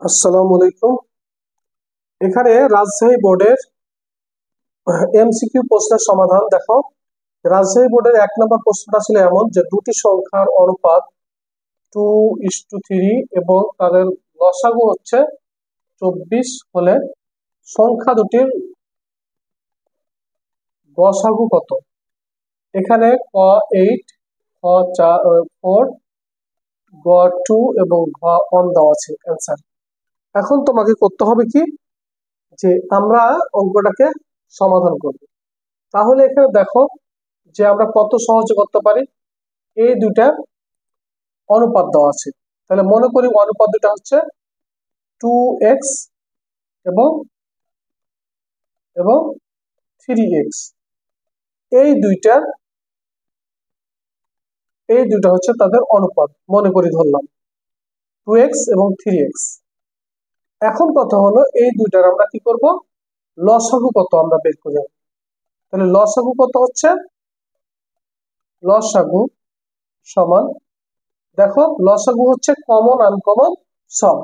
আসসালামু আলাইকুম। এখানে রাজশাহী বোর্ডের এমসিকিউ প্রশ্নের সমাধান দেখো। রাজশাহী বোর্ডের 1 নম্বর প্রশ্নটা ছিল এমন যে দুটি সংখ্যার অনুপাত 2:3 এবং তাদের লসাগু হচ্ছে 24 হলে সংখ্যা দুটির গসাগু কত? এখানে ক 8, খ 4, গ 2 এবং ঘ 1 দেওয়া আছে অ্যান্সার। এখন তোমাকে করতে হবে কি, যে আমরা অঙ্কটাকে সমাধান করব। তাহলে এখানে দেখো যে আমরা কত সহজে করতে পারি। এই দুটা অনুপাত দেওয়া আছে, তাহলে মনে করি অনুপাত দুটা হচ্ছে 2x এবং এবং 3x। এই দুইটা হচ্ছে তাদের অনুপাত, মনে করি ধরলাম 2x এবং 3x। এখন কথা হলো এই দুইটার আমরা কি করব, লসাগু কত আমরা বের করে নেব। তাহলে লসাগু কত হচ্ছে, লসাগু সমান, দেখো লসাগু হচ্ছে কমন আনকমন সব,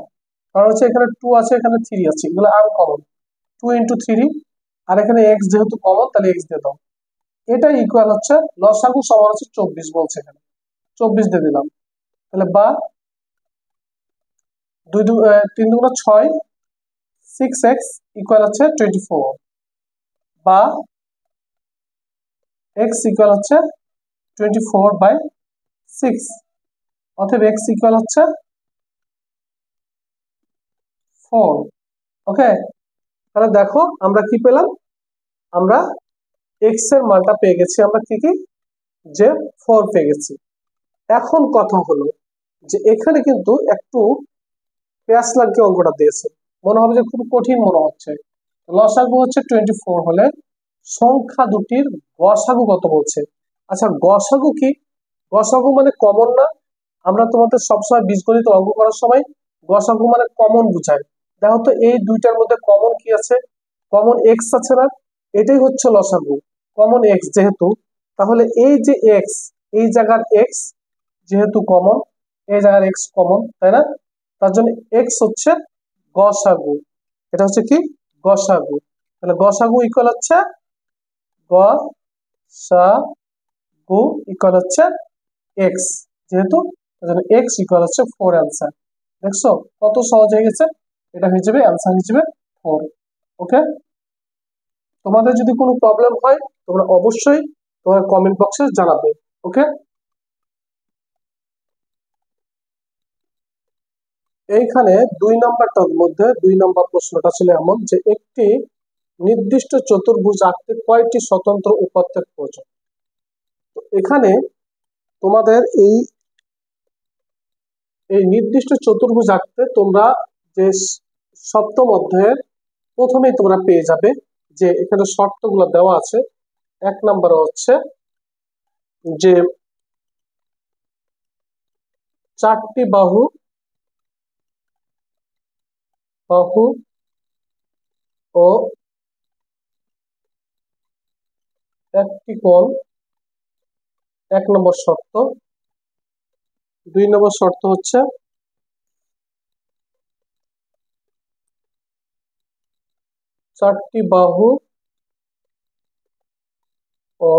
কারণ হচ্ছে এখানে 2 আছে এখানে 3 আছে, এগুলো আনকমন। 2 × 3, আর এখানে x যেহেতু কমন তাহলে x দিয়ে দাও। এটা ইকুয়াল হচ্ছে লসাগু সমান হচ্ছে 24 বলছে, এখানে 24 দিয়ে দিলাম। তাহলে বা 3 × 6, 6x ইকুয়াল হচ্ছে 24, বা x ইকুয়াল হচ্ছে 24/6, অতএব x ইকুয়াল হচ্ছে 4। ওকে, তাহলে দেখো আমরা কি পেলাম, আমরা x এর মানটা পেয়ে গেছি, আমরা কি যে 4 পেয়ে গেছি। এখন কথা হলো যে এখানে কিন্তু একটু পেঁয়াজ লাগিয়ে অঙ্কটা দিয়েছে, মনে হবে যে খুব কঠিন মনে হচ্ছে। লসাগু হচ্ছে 24 হলে সংখ্যা দুটির গসাগু কত বলছে। আচ্ছা গসাগু কি, গসাগু মানে কমন না? আমরা তোমাদের সবসময় বীজগণিত অঙ্ক করার সময় গসাগু মানে কমন বুঝায়। দেখো তো এই দুইটার মধ্যে কমন কি আছে, কমন এক্স আছে না, এটাই হচ্ছে লসাগু, কমন এক্স যেহেতু। তাহলে এই যে এক্স, এই জায়গার এক্স যেহেতু কমন, এই জায়গার এক্স কমন, তাই না? তার জন্য এক্স হচ্ছে গসাগু, এটা হচ্ছে কি গসাগু। তাহলে গসাগু ইকুয়াল হচ্ছে গসাগু ইকুয়াল হচ্ছে এক্স, যেহেতু এক্স ইকুয়াল হচ্ছে 4 অ্যান্সার। দেখছো কত সহজ হয়ে গেছে, এটা হয়ে যাবে অ্যান্সার হিসেবে 4। ওকে, তোমাদের যদি কোনো প্রবলেম হয় তোমরা অবশ্যই তোমার কমেন্ট বক্সে জানাবে। ওকে, এইখানে 2 নম্বরটার মধ্যে 2 নম্বর প্রশ্নটা ছিল এমন যে একটি নির্দিষ্ট চতুর্ভুজ আঁকতে কয়টি স্বতন্ত্র উপাত্তের প্রয়োজন। তো এখানে তোমাদের এই এই নির্দিষ্ট চতুর্ভুজ আঁকতে তোমরা যে সপ্তম অধ্যায়ের প্রথমেই তোমরা পেয়ে যাবে যে এখানে শর্তগুলো দেওয়া আছে। 1 নম্বরে হচ্ছে যে 4টি বাহু ও 1টি কোণ, 1 নম্বর শর্ত। 2 নম্বর শর্ত হচ্ছে 4টি বাহু ও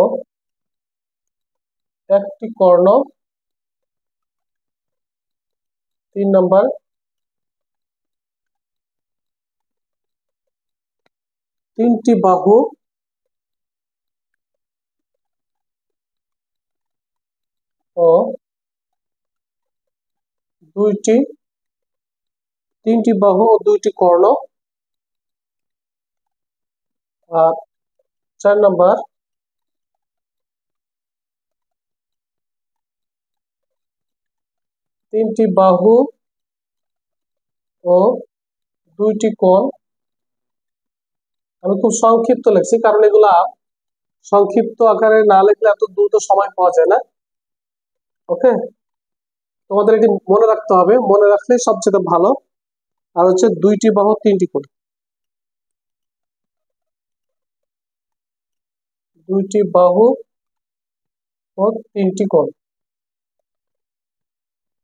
1টি কর্ণ। 3 নম্বর 3টি বাহু ও 3টি বাহু ও 2টি কর্ণ। আর 4 নম্বর 3টি বাহু ও 2টি কোণ। আমি খুব সংক্ষিপ্ত লিখছি, কারণ এগুলা সংক্ষিপ্ত আকারে না লিখলে এত দ্রুত সময় পাওয়া যায় না। ওকে, তোমাদের এটি মনে রাখতে হবে, মনে রাখলে সবচেয়ে ভালো। আর হচ্ছে 2টি বাহু 3টি কোণ, 2টি বাহু ও 3টি কোণ।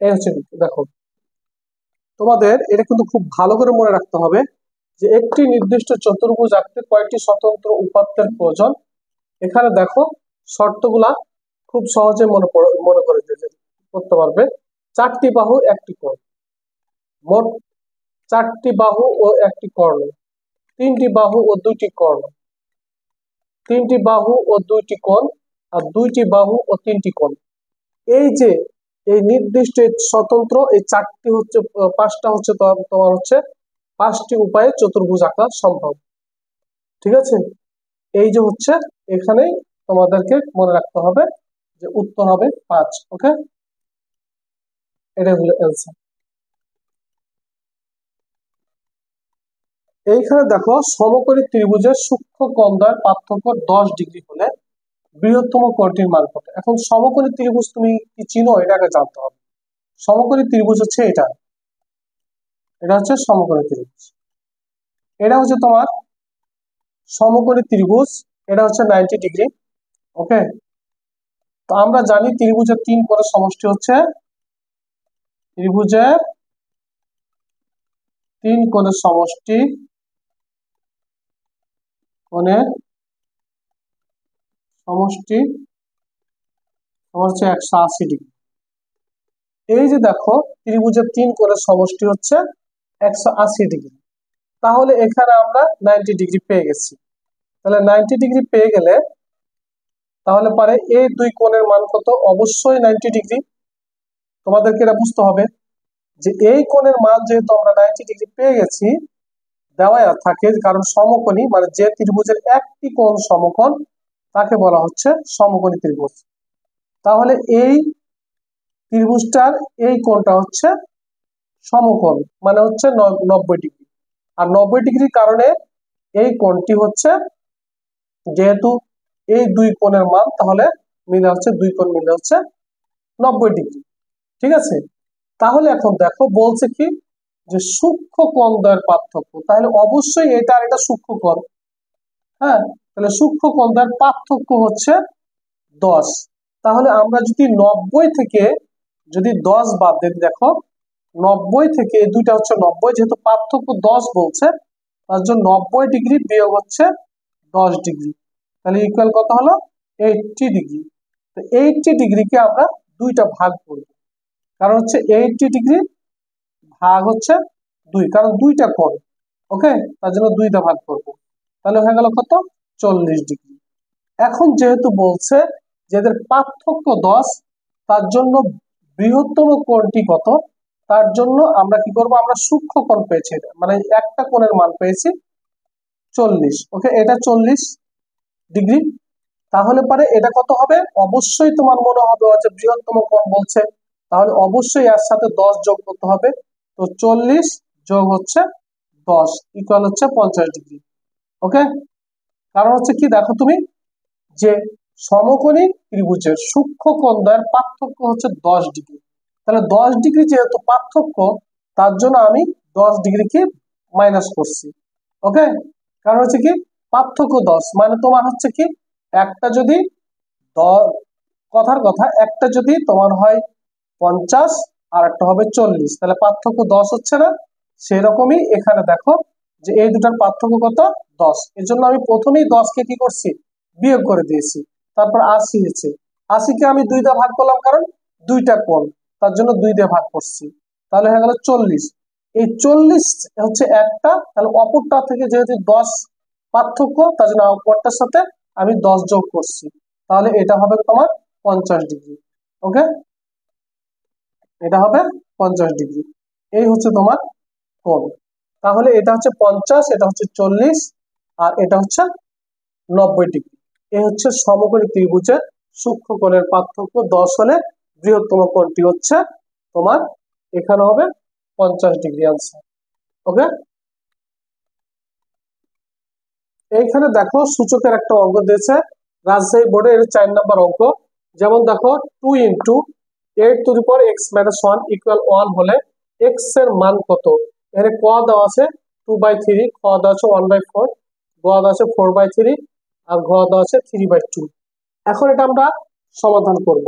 এই হচ্ছে দেখো তোমাদের এটা কিন্তু খুব ভালো করে মনে রাখতে হবে যে একটি নির্দিষ্ট চতুর্ভুজ আঁকতে কয়টি স্বতন্ত্র উপাত্তের প্রয়োজন। এখানে দেখো শর্তগুলা খুব সহজে মনে করে করতে পারবে। 4টি বাহু 1টি কোণ, মোট 4টি বাহু ও 1টি কর্ণ, 3টি বাহু ও 2টি কর্ণ, 3টি বাহু ও 2টি কোণ, আর 2টি বাহু ও 3টি কোণ। এই যে এই নির্দিষ্ট স্বতন্ত্র এই 4টি হচ্ছে 5টা হচ্ছে তোমার হচ্ছে 5টি উপায়ে চতুর্ভুজ আঁকা সম্ভব। ঠিক আছে, এই যে হচ্ছে এখানে তোমাদেরকে মনে রাখতে হবে যে উত্তর হবে 5। ওকে, এটাই হলো অ্যান্সার। এইখানে দেখো সমকোণী ত্রিভুজের সূক্ষ্ম কোণদ্বয়ের পার্থক্য 10 ডিগ্রি হলে বৃহত্তম কোণটির মান কত। এখন সমকোণী ত্রিভুজ তুমি কি চিনো, এটাকে জানতে হবে। সমকোণী ত্রিভুজ হচ্ছে এটা, এটা হচ্ছে সমকোণী ত্রিভুজ। এটা হচ্ছে তোমার সমকোণী ত্রিভুজ, এটা হচ্ছে 90 ডিগ্রি। ওকে, তো আমরা জানি ত্রিভুজের 3 কোণের সমষ্টি হচ্ছে, ত্রিভুজের 3 কোণের সমষ্টি কোণের সমষ্টি হচ্ছে 180 ডিগ্রি। এই যে দেখো ত্রিভুজের 3 কোণের সমষ্টি হচ্ছে 180 ডিগ্রি, তাহলে এখানে আমরা 90 ডিগ্রি পেয়ে গেছি। তাহলে 90 ডিগ্রি পেয়ে গেলে তাহলে পারে এই দুই কোণের মান কত, অবশ্যই 90 ডিগ্রি। তোমাদেরকে এটা বুঝতে হবে যে এই কোণের মান যেহেতু আমরা 90 ডিগ্রি পেয়ে গেছি, দেওয়া থাকে, কারণ সমকোণী মানে যে ত্রিভুজের একটি কোণ সমকোণ তাকে বলা হচ্ছে সমকোণী ত্রিভুজ। তাহলে এই ত্রিভুজটার এই কোণটা হচ্ছে সমকোণ, মানে হচ্ছে 90 ডিগ্রি। আর 90 ডিগ্রির কারণে এই কোণটি হচ্ছে, যেহেতু এই দুই কোণের মান তাহলে মিলে হচ্ছে, দুই কোণ মিলে হচ্ছে 90 ডিগ্রি। ঠিক আছে, তাহলে এখন দেখো বলছে কি যে সূক্ষ্ম কোণদ্বয়ের পার্থক্য, তাহলে অবশ্যই এটা আর এটা সূক্ষ্ম কোণ। হ্যাঁ, তাহলে সূক্ষ্ম কোণদ্বয়ের পার্থক্য হচ্ছে 10। তাহলে আমরা যদি 90 থেকে যদি 10 বাদ দিই, দেখো 90 থেকে এই দুইটা হচ্ছে 90, যেহেতু পার্থক্য 10 বলছে তার জন্য 90 ডিগ্রি বিয়োগ হচ্ছে 10 ডিগ্রি, তাহলে ইকুয়াল কত হলো 80 ডিগ্রি। তো 80 ডিগ্রিকে আমরা দুইটা ভাগ করব, কারণ হচ্ছে 80 ডিগ্রি ভাগ হচ্ছে 2, কারণ দুইটা কোণ। ওকে, তার জন্য দুইটা ভাগ করব, তাহলে হয়ে গেল কত 40 ডিগ্রি। এখন যেহেতু বলছে যে এদের পার্থক্য 10, তার জন্য বৃহত্তম কোণটি কত, তার জন্য আমরা কি করব, আমরা সূক্ষ্ম কোণ পেয়েছি, মানে একটা কোণের মান পেয়েছি 40। ওকে, এটা 40 ডিগ্রি, তাহলে পরে এটা কত হবে, অবশ্যই তোমার মনে হবে যে বৃহত্তম কোণ বলছে, তাহলে অবশ্যই এর সাথে 10 যোগ করতে হবে। তো 40 যোগ হচ্ছে 10 ইকুয়াল হচ্ছে 50 ডিগ্রি। ওকে, কারণ হচ্ছে কি দেখো তুমি যে সমকোণী ত্রিভুজের সূক্ষ্ম কোণদ্বয়ের পার্থক্য হচ্ছে 10 ডিগ্রি, তাহলে 10 ডিগ্রি যেহেতু পার্থক্য, তার জন্য আমি 10 ডিগ্রিকে মাইনাস করছি। ওকে, কারণ হচ্ছে কি পার্থক্য 10, মানে তোমার হচ্ছে কি একটা যদি কথার কথা একটা যদি তোমার হয় 50 আর একটা হবে 40, তাহলে পার্থক্য 10 হচ্ছে না। সেরকমই এখানে দেখো যে এই দুটার পার্থক্য কত 10, এর জন্য আমি প্রথমেই 10কে কি করছি, বিয়োগ করে দিয়েছি। তারপর 80 হয়েছে, 80কে আমি 2 দিয়ে ভাগ করলাম, কারণ দুইটা কোণ, তার জন্য 2 দিয়ে ভাগ করছি, তাহলে হয়ে গেল 40। এই 40 হচ্ছে একটা, তাহলে অপরটা থেকে যেহেতু 10 পার্থক্য, তার জন্য অপরটার সাথে আমি 10 যোগ করছি, তাহলে এটা হবে তোমার 50 ডিগ্রি। ওকে, এটা হবে 50 ডিগ্রি, এই হচ্ছে তোমার কোণ। তাহলে এটা হচ্ছে 50, এটা হচ্ছে 40, আর এটা হচ্ছে 90 ডিগ্রি। এই হচ্ছে সমকোণী ত্রিভুজের সূক্ষ্ম কোণের পার্থক্য 10 হলে বৃহত্তম কোণটি হচ্ছে তোমার এখানে হবে 50 ডিগ্রি আনসার। ওকে, এইখানে দেখো সূচকের একটা অঙ্ক দিয়েছে রাজশাহী বোর্ডে, এর 4 নম্বর অঙ্ক। যেমন দেখো 2 × 8⁻x - 1 = 1 হলে x এর মান কত। এখানে ক দেওয়া আছে 2/3, খ দেওয়া আছে 1/4, গ দেওয়া আছে 4/3, আর ঘ দেওয়া আছে 3/2। এখন এটা আমরা সমাধান করব।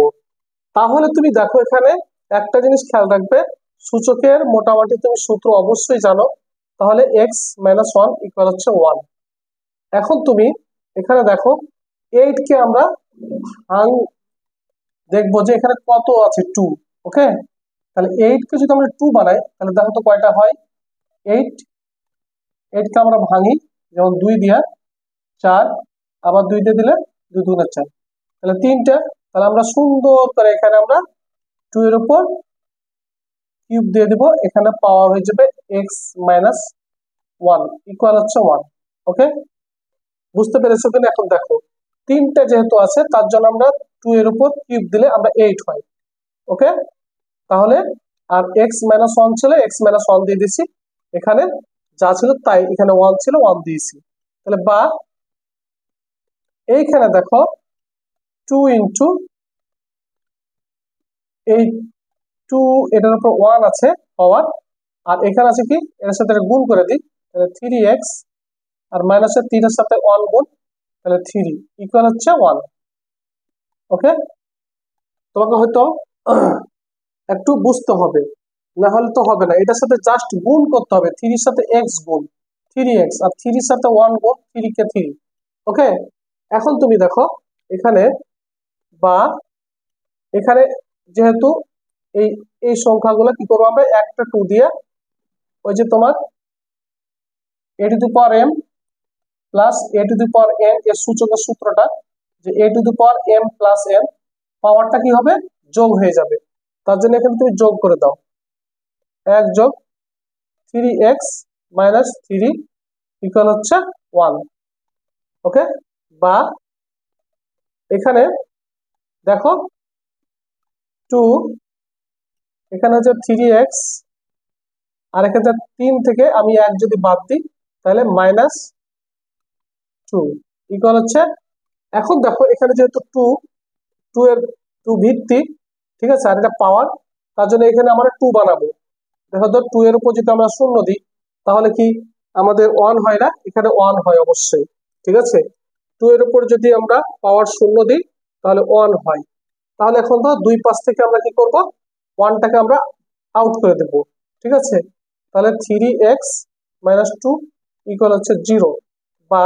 তাহলে তুমি দেখো এখানে একটা জিনিস খেয়াল রাখবে, সূচকের মোটামুটি তুমি সূত্র অবশ্যই জানো, তাহলে এক্স মাইনাস ওয়ান ইকুয়াল হচ্ছে ওয়ান। এখন তুমি এখানে দেখো 8 কে আমরা দেখবো যে এখানে কত আছে 2। ওকে, তাহলে 8 কে যদি আমরা 2 বানাই তাহলে দেখো তো কয়টা হয়। 8 কে আমরা ভাঙি, যেমন 2 দিয়া 4, আবার 2 দিয়ে দিলে 2 2 4, তাহলে 3টা। তাহলে আমরা সুন্দর করে এখানে আমরা 2 এর উপর কিউব দিয়ে দিব, এখানে পাওয়ার হয়ে যাবে এক্স মাইনাস ওয়ান ইকুয়াল হচ্ছে ওয়ান। ওকে, বুঝতে পেরেছো কিনা? এখন দেখো 3টা যেহেতু আছে তার জন্য আমরা 2 এর উপর কিউব দিলে আমরা 8 হয়। ওকে, তাহলে আর এক্স মাইনাস ওয়ান ছিল, এক্স মাইনাস ওয়ান দিয়ে দিছি, এখানে যা ছিল তাই, এখানে ওয়ান ছিল ওয়ান দিয়েছি। তাহলে বা এইখানে দেখো 2 ইন্টু এই 2, এটার উপর 1 আছে পাওয়ার, আর এখানে আছে কি এর সাথে গুণ করে দিই, তাহলে 3x আর মাইনাসের 3 এর সাথে 1 গুণ, তাহলে 3 ইকুয়াল হচ্ছে 1। ওকে, তোমাকে হয়তো একটু বুঝতে হবে, না হলে তো হবে না। এটার সাথে জাস্ট গুণ করতে হবে, 3 এর সাথে x গুণ 3x, আর 3 এর সাথে 1 গুণ 3 কে 3। ওকে, এখন তুমি দেখো এখানে বা এখানে যেহেতু এই এই সংখ্যাগুলো কি করবো আমরা, একটা 2 দিয়ে ওই যে তোমার a to the power m plus a to the power n এর সূচকের সূত্রটা, যে a to the power m plus n পাওয়ারটা কি হবে, যোগ হয়ে যাবে। তার জন্য এখানে তুমি যোগ করে দাও, 1 যোগ 3x মাইনাস 3 ইকুয়াল হচ্ছে 1। ওকে, বা এখানে দেখো 2, এখানে হচ্ছে 3x, আর এখানে 3 থেকে আমি 1 যদি বাদ দিই তাহলে মাইনাস 2 ইকুয়াল হচ্ছে। এখন দেখো এখানে যেহেতু 2 এর 2 ভিত্তি, ঠিক আছে, আর এটা পাওয়ার, তার জন্য এখানে আমরা 2 বানাবো। দেখো তো 2 এর উপর যদি আমরা শূন্য দিই তাহলে কি আমাদের 1 হয় না, এখানে 1 হয় অবশ্যই। ঠিক আছে, 2 এর উপর যদি আমরা পাওয়ার শূন্য দিই তাহলে 1 হয়। তাহলে এখন তো দুই পাশ থেকে আমরা কি করব, 1টাকে আমরা আউট করে দেব। ঠিক আছে, তাহলে 3x মাইনাস 2 ইকুয়াল হচ্ছে 0, বা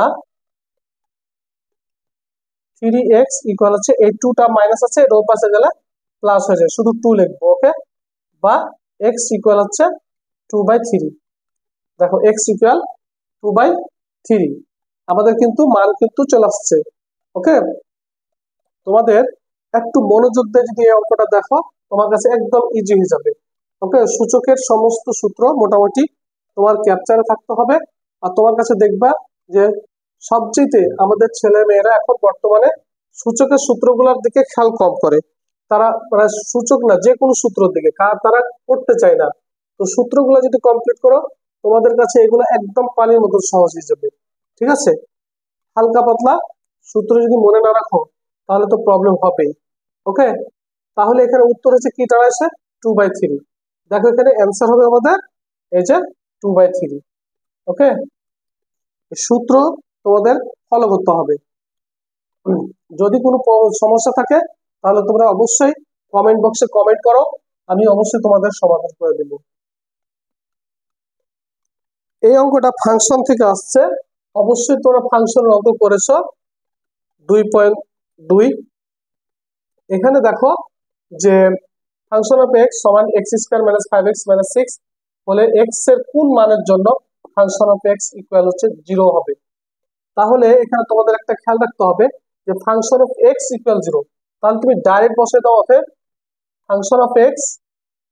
3x ইকুয়াল হচ্ছে এই 2টা মাইনাস আছে, এর ওই পাশে গেলে প্লাস হয়ে যায়, শুধু 2 লিখবো। ওকে, বা x ইকুয়াল হচ্ছে 2/3। দেখো x ইকুয়াল 2/3, আমাদের কিন্তু মান কিন্তু চলে আসছে। ওকে, তোমাদের একটু মনোযোগ দিয়ে যদি এই অঙ্কটা দেখো তোমার কাছে একদম ইজি হয়ে যাবে। ওকে, সূচকের সমস্ত সূত্র মোটামুটি তোমার ক্যাপচারে থাকতে হবে। আর তোমার কাছে দেখবা যে সবচেয়ে আমাদের ছেলে মেয়েরা এখন বর্তমানে সূচকের সূত্রগুলোর দিকে খেয়াল কম করে, তারা মানে সূচক না যে কোনো সূত্রের দিকে তারা করতে চায় না। তো সূত্রগুলো যদি কমপ্লিট করো তোমাদের কাছে এগুলো একদম পানির মতো সহজ হয়ে যাবে। ঠিক আছে, হালকা পাতলা সূত্র যদি মনে না রাখো তাহলে তো প্রবলেম হবেই। ওকে, তাহলে এখানে উত্তর হচ্ছে কি দাঁড়াচ্ছে, 2/3। দেখো এখানে অ্যান্সার হবে আমাদের এই যে 2/3। ওকে, সূত্র তোমাদের ফলো করতে হবে। যদি কোনো সমস্যা থাকে তাহলে তোমরা অবশ্যই কমেন্ট বক্সে কমেন্ট করো, আমি অবশ্যই তোমাদের সমাধান করে দেব। এই অঙ্কটা ফাংশন থেকে আসছে, অবশ্যই তোমরা ফাংশনের অঙ্ক করেছো 2.2। এখানে দেখো যে ফাংশন অফ এক্স সমান x square minus 5x minus 6 হলে এক্স এর কোন মানের জন্য ফাংশন অফ এক্স ইকুয়াল হচ্ছে 0 হবে। তাহলে এখানে তোমাদের একটা খেয়াল রাখতে হবে যে ফাংশন অফ এক্স ইকুয়াল 0, তাহলে তুমি ডাইরেক্ট বসে দাও অতএব ফাংশন অফ এক্স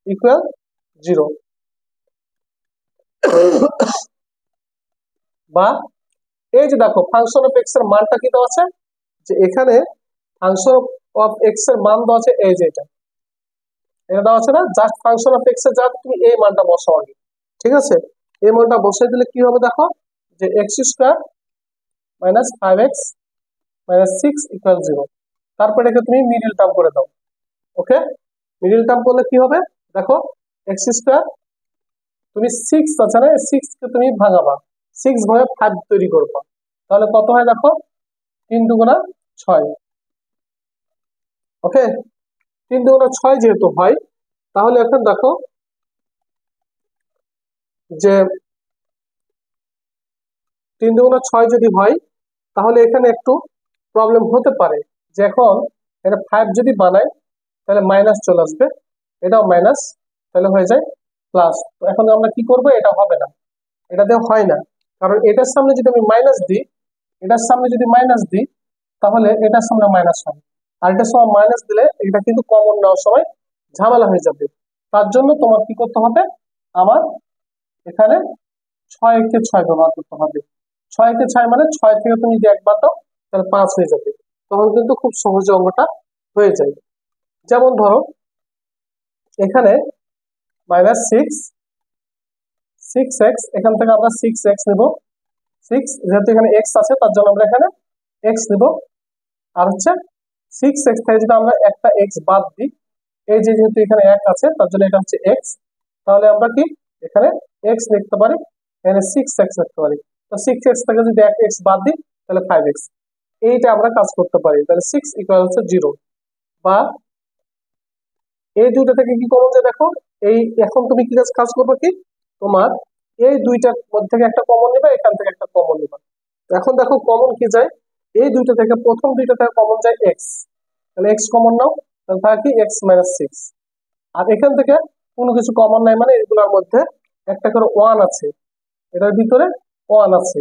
ইকুয়াল 0, বা এই যে দেখো ফাংশন অফ এক্স এর মানটা কি দেওয়া আছে, যে এখানে ফাংশন অফ এক্স এর মান দেওয়া আছে এই যে এটা দেওয়া আছে না, জাস্ট ফাংশন অফ এক্স এর যা তুমি এই মানটা বসাও আগে। ঠিক আছে, এই মানটা বসাই দিলে কি হবে দেখো, যে x square minus 5x minus 6 equal 0। তারপরে একে তুমি মিডল টার্ম করে দাও। ওকে, মিডল টার্ম করলে কি হবে দেখো, এক্স স্কোয়ার তুমি 6 আছে না, 6 কে তুমি ভাঙাবা, 6 ভাঙে 5 তৈরি করবা, তাহলে কত হয় দেখো, 3 দুগুণা 6। ওকে, 3 দুগুণা 6 যেহেতু হয় তাহলে এখন দেখো যে 3 দুগুণে 6 যদি হয় তাহলে এখানে একটু প্রবলেম হতে পারে, যে এখন এটা 5 যদি বানাই তাহলে মাইনাস চলে আসবে, এটাও মাইনাস, তাহলে হয়ে যায় প্লাস। তো এখন আমরা কি করব, এটা হবে না, এটা দিয়ে হয় না, কারণ এটার সামনে যদি আমি মাইনাস দিই, এটার সামনে যদি মাইনাস দিই তাহলে এটার সামনে মাইনাস হয়, আর এটার সময় মাইনাস দিলে এটা কিন্তু কমন নেওয়ার সময় ঝামেলা হয়ে যাবে। তার জন্য তোমার কি করতে হবে, আমার এখানে 6 কে 6 ব্যবহার করতে হবে। 6 কে 6 মানে 6 থেকে তুমি যদি একবার দাও তাহলে 5 হয়ে যাবে, তখন কিন্তু খুব সহজে অঙ্কটা হয়ে যায়। যেমন ধরো এখানে -6 এখান থেকে আমরা 6x নেব, 6 যেহেতু এখানে x আছে তার জন্য আমরা এখানে x নেব, আর হচ্ছে 6x থেকে যদি আমরা একটা x বাদ দিই, এই যে যেহেতু এখানে 1 আছে তার জন্য এটা হচ্ছে x, তাহলে আমরা কি এখানে x লিখতে পারি, এখানে 6x লিখতে পারি। তো 6x থেকে যদি 1x বাদ দিই তাহলে 5x, এইটা আমরা কাজ করতে পারি, তাহলে 6 ইকুয়াল হচ্ছে 0। বা এই দুইটা থেকে কি কমন যায় দেখো, এই এখন তুমি কি কাজ করবে, কি তোমার এই দুইটার মধ্যে থেকে একটা কমন নেবে, এখান থেকে একটা কমন নেবে। এখন দেখো কমন কি যায়, এই দুইটা থেকে প্রথম দুইটা থেকে কমন যায় এক্স, তাহলে এক্স কমন নাও, তাহলে থাকে কি x-6। আর এখান থেকে কোনো কিছু কমন নাই, মানে এগুলোর মধ্যে একটা করে 1 আছে, এটার ভিতরে 1 আছে,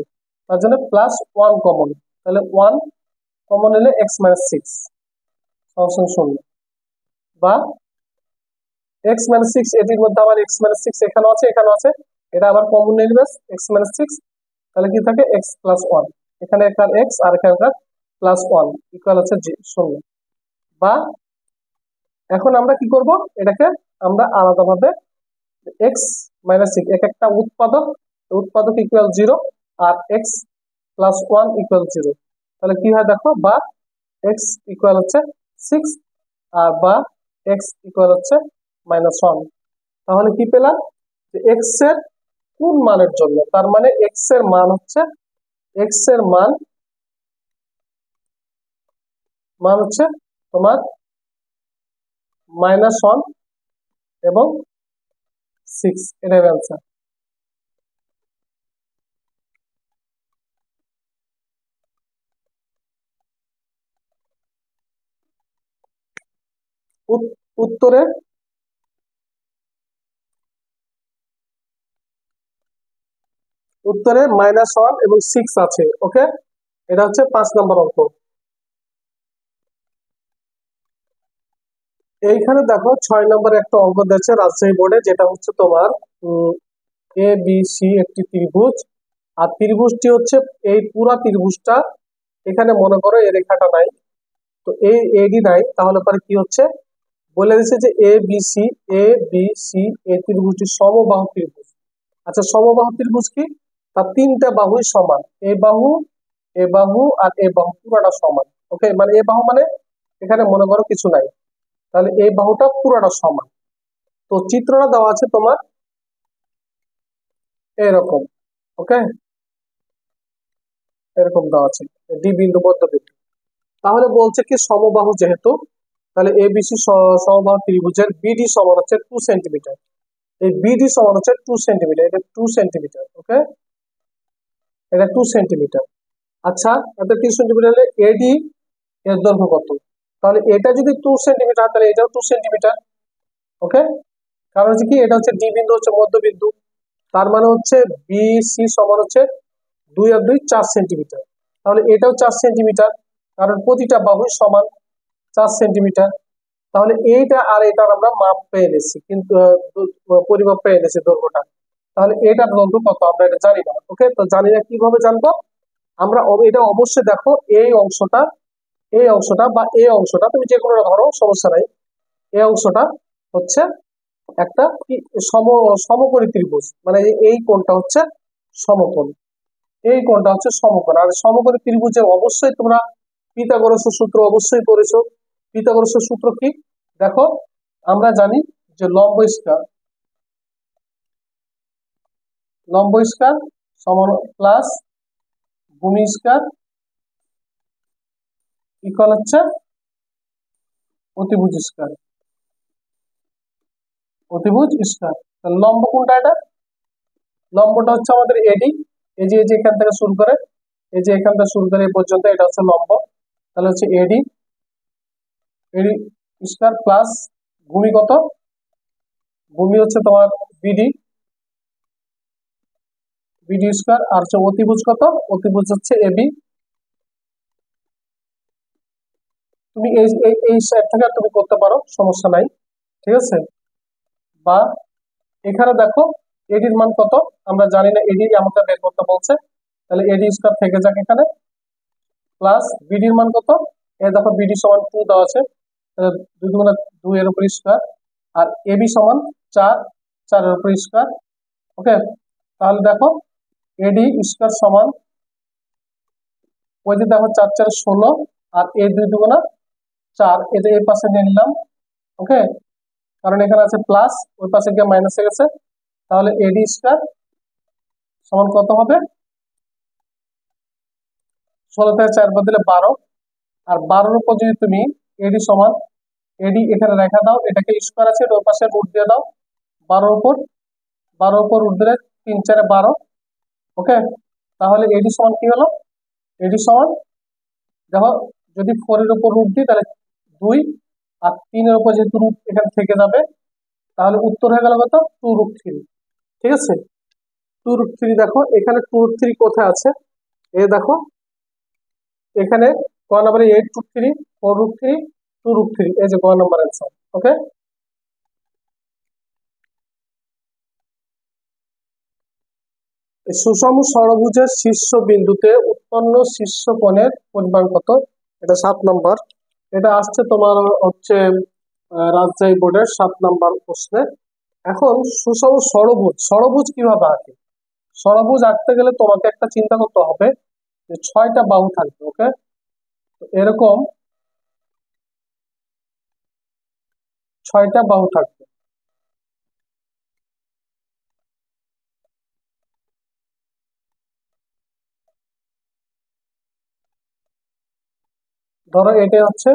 তার জন্য +1 কমন, তাহলে 1 কমন নিলে x-6 সমান 0। বা x-6 এটির মধ্যে আবার x-6 এখানেও আছে, এখানেও আছে, এটা আবার কমন নিয়ে নেবে x-6, তাহলে কি থাকে x+1, এখানে একটা x আর এখানকার +1 ইকুয়াল হচ্ছে 0। বা এখন আমরা কি করব, এটাকে আমরা আলাদাভাবে x-6 এক একটা উৎপাদক, উৎপাদক ইকুয়াল 0 আর x+1 ইকুয়াল 0, তাহলে কি হয় দেখো, বা x ইকুয়াল হচ্ছে 6 আর বা x ইকুয়াল হচ্ছে -1। তাহলে কি পেলাম, যে x এর কোন মানের জন্য, তার মানে x এর মান হচ্ছে, x এর মান হচ্ছে তোমার -1 এবং 6, এটার অ্যান্সার। উত্তরে -1 এবং 6 আছে, ওকে, এটা হচ্ছে 5 নম্বর অঙ্ক। এইখানে দেখো 6 নম্বর একটা অঙ্ক দিয়েছে রাজশাহী বোর্ডে, যেটা হচ্ছে তোমার এ বি সি একটি ত্রিভুজ, আর ত্রিভুজটি হচ্ছে এই পুরা ত্রিভুজটা, এখানে মনে করো এই রেখাটা নাই, তো এই এডি নাই, তাহলে পরে কি হচ্ছে, বলে দিচ্ছে যে এ বি সি এই ত্রিভুজটি সমবাহু ত্রিভুজ। আচ্ছা সমবাহু ত্রিভুজ কি, তার 3টা বাহুই সমান, এ বাহু আর এ বাহু পুরাটা সমান, ওকে, মানে এ বাহু মানে এখানে মনে করো কিছু নাই, তাহলে এই বাহুটা পুরাটা সমান। তো চিত্রটা দেওয়া আছে তোমার এরকম, ওকে, এরকম দেওয়া আছে ডি বিন্দু মধ্যবিন্দু। তাহলে বলছে কি সমবাহু যেহেতু, তাহলে এবিসি সমবাহু ত্রিভুজের বিডি সমান হচ্ছে 2 সেন্টিমিটার, এই বিডি সমান হচ্ছে 2 সেন্টিমিটার, এটা 2 সেন্টিমিটার, ওকে, এটা 2 সেন্টিমিটার। আচ্ছা এটা 2 সেন্টিমিটার হলে এডি এর দৈর্ঘ্য কত, তাহলে এটা যদি 2 সেন্টিমিটার তাহলে এটাও 2 সেন্টিমিটার, ওকে, কারণ হচ্ছে কি এটা হচ্ছে ডি বিন্দু হচ্ছে মধ্যবিন্দু, তার মানে হচ্ছে বিসি সমান হচ্ছে 2 আর 2 4 সেন্টিমিটার, তাহলে এটাও 4 সেন্টিমিটার, কারণ প্রতিটা বাহু সমান 4 সেন্টিমিটার। তাহলে এইটা আর এটার আমরা মাপ পেয়ে নিচ্ছি, কিন্তু পরিমাপ পেয়ে নিচ্ছি দৈর্ঘ্যটা, তাহলে এটার দৈর্ঘ্য কত আমরা এটা জানি না, ওকে, তো জানি না কিভাবে জানবো আমরা, এটা অবশ্যই দেখো এই অংশটা বা এই অংশটা তুমি যে কোনো ধরো সমস্যা নাই, এই অংশটা হচ্ছে একটা কি সমকোণী ত্রিভুজ, মানে এই কোণটা হচ্ছে সমকোণ, এই কোণটা হচ্ছে সমকোণ। আর সমকোণী ত্রিভুজে অবশ্যই তোমরা পিথাগোরাসের সূত্র অবশ্যই পড়েছো। পিথাগোরাসের সূত্র কি দেখো, আমরা জানি যে লম্ব স্কয়ার সমান প্লাস ভূমি স্কয়ার ইকুয়াল হচ্ছে অতিভুজ স্কয়ার, অতিভুজ স্কয়ার। লম্ব কোনটা, এটা লম্বটা হচ্ছে আমাদের এডি, এই যে এখান থেকে শুরু করে, এই যে এখান থেকে শুরু করে এই পর্যন্ত, এটা হচ্ছে লম্ব। তাহলে হচ্ছে এডি, এডি স্কয়ার প্লাস ভূমি কত, ভূমি হচ্ছে তোমার বিডি, বিডি স্কয়ার, আর হচ্ছে অতিভুজ কত, অতিভুজ হচ্ছে এবি। তুমি এই সাইড থেকে তুমি করতে পারো, সমস্যা নাই, ঠিক আছে। বা এখানে দেখো এডির মান কত, আমরা জানি না, এডি আমাদের বের করতে বলছে, তাহলে এডি স্কয়ার থেকে যাক এখানে, প্লাস বিডির মান কত, এই দেখো বিডি সমান 2 দেওয়া আছে, তাহলে 2 দুগুণা 2 এর উপর স্কয়ার, আর এবি সমান 4, 4 এর উপর স্কয়ার। ওকে, তাহলে দেখো এডি স্কয়ার সমান, ওই যে দেখো 4 4 16, আর এই 2 দুগুণা 4, এটা এই পাশে নিয়ে নিলাম। ওকে, কারণ এখানে আছে প্লাস, ওই পাশে গিয়ে মাইনাস হয়ে গেছে, তাহলে এডি স্কয়ার সমান কত হবে, 16 থেকে 4 বাদ দিলে 12, আর 12 উপর যদি তুমি এডি সমান, এডি এখানে রেখা দাও, এটাকে স্কয়ার আছে, ওই পাশে রুট দিয়ে দাও, 12 উপর, 12 উপর রুট দিলে 3 4 12। ওকে, তাহলে এডি সমান কি হলো, এডি সমান দেখো, যদি 4 এর উপর রুট দিই তাহলে 2, আর 3 এর উপর যেহেতু রুট এখানে থেকে যাবে, তাহলে উত্তর হয়ে গেল কত, 2√3। ঠিক আছে, 2√3। দেখো এখানে 2√3 কোথায় আছে, এই দেখো এখানে ক নাম্বারে 8√3, 4√3, 2√3, এই যে ক নাম্বার অ্যান্সার। ওকে, সুষম ষড়ভুজের শীর্ষ বিন্দুতে উৎপন্ন শীর্ষ কোণের পরিমাণ কত, এটা 7 নম্বর। এটা আসছে তোমার হচ্ছে রাজশাহী বোর্ডের 7 নম্বর প্রশ্নে। এখন সুষম ষড়ভুজ, ষড়ভুজ কিভাবে আঁকে, ষড়ভুজ আঁকতে গেলে তোমাকে একটা চিন্তা করতে হবে যে 6টা বাহু থাকবে। ওকে, এরকম 6টা বাহু থাকবে। ধরো এটাই হচ্ছে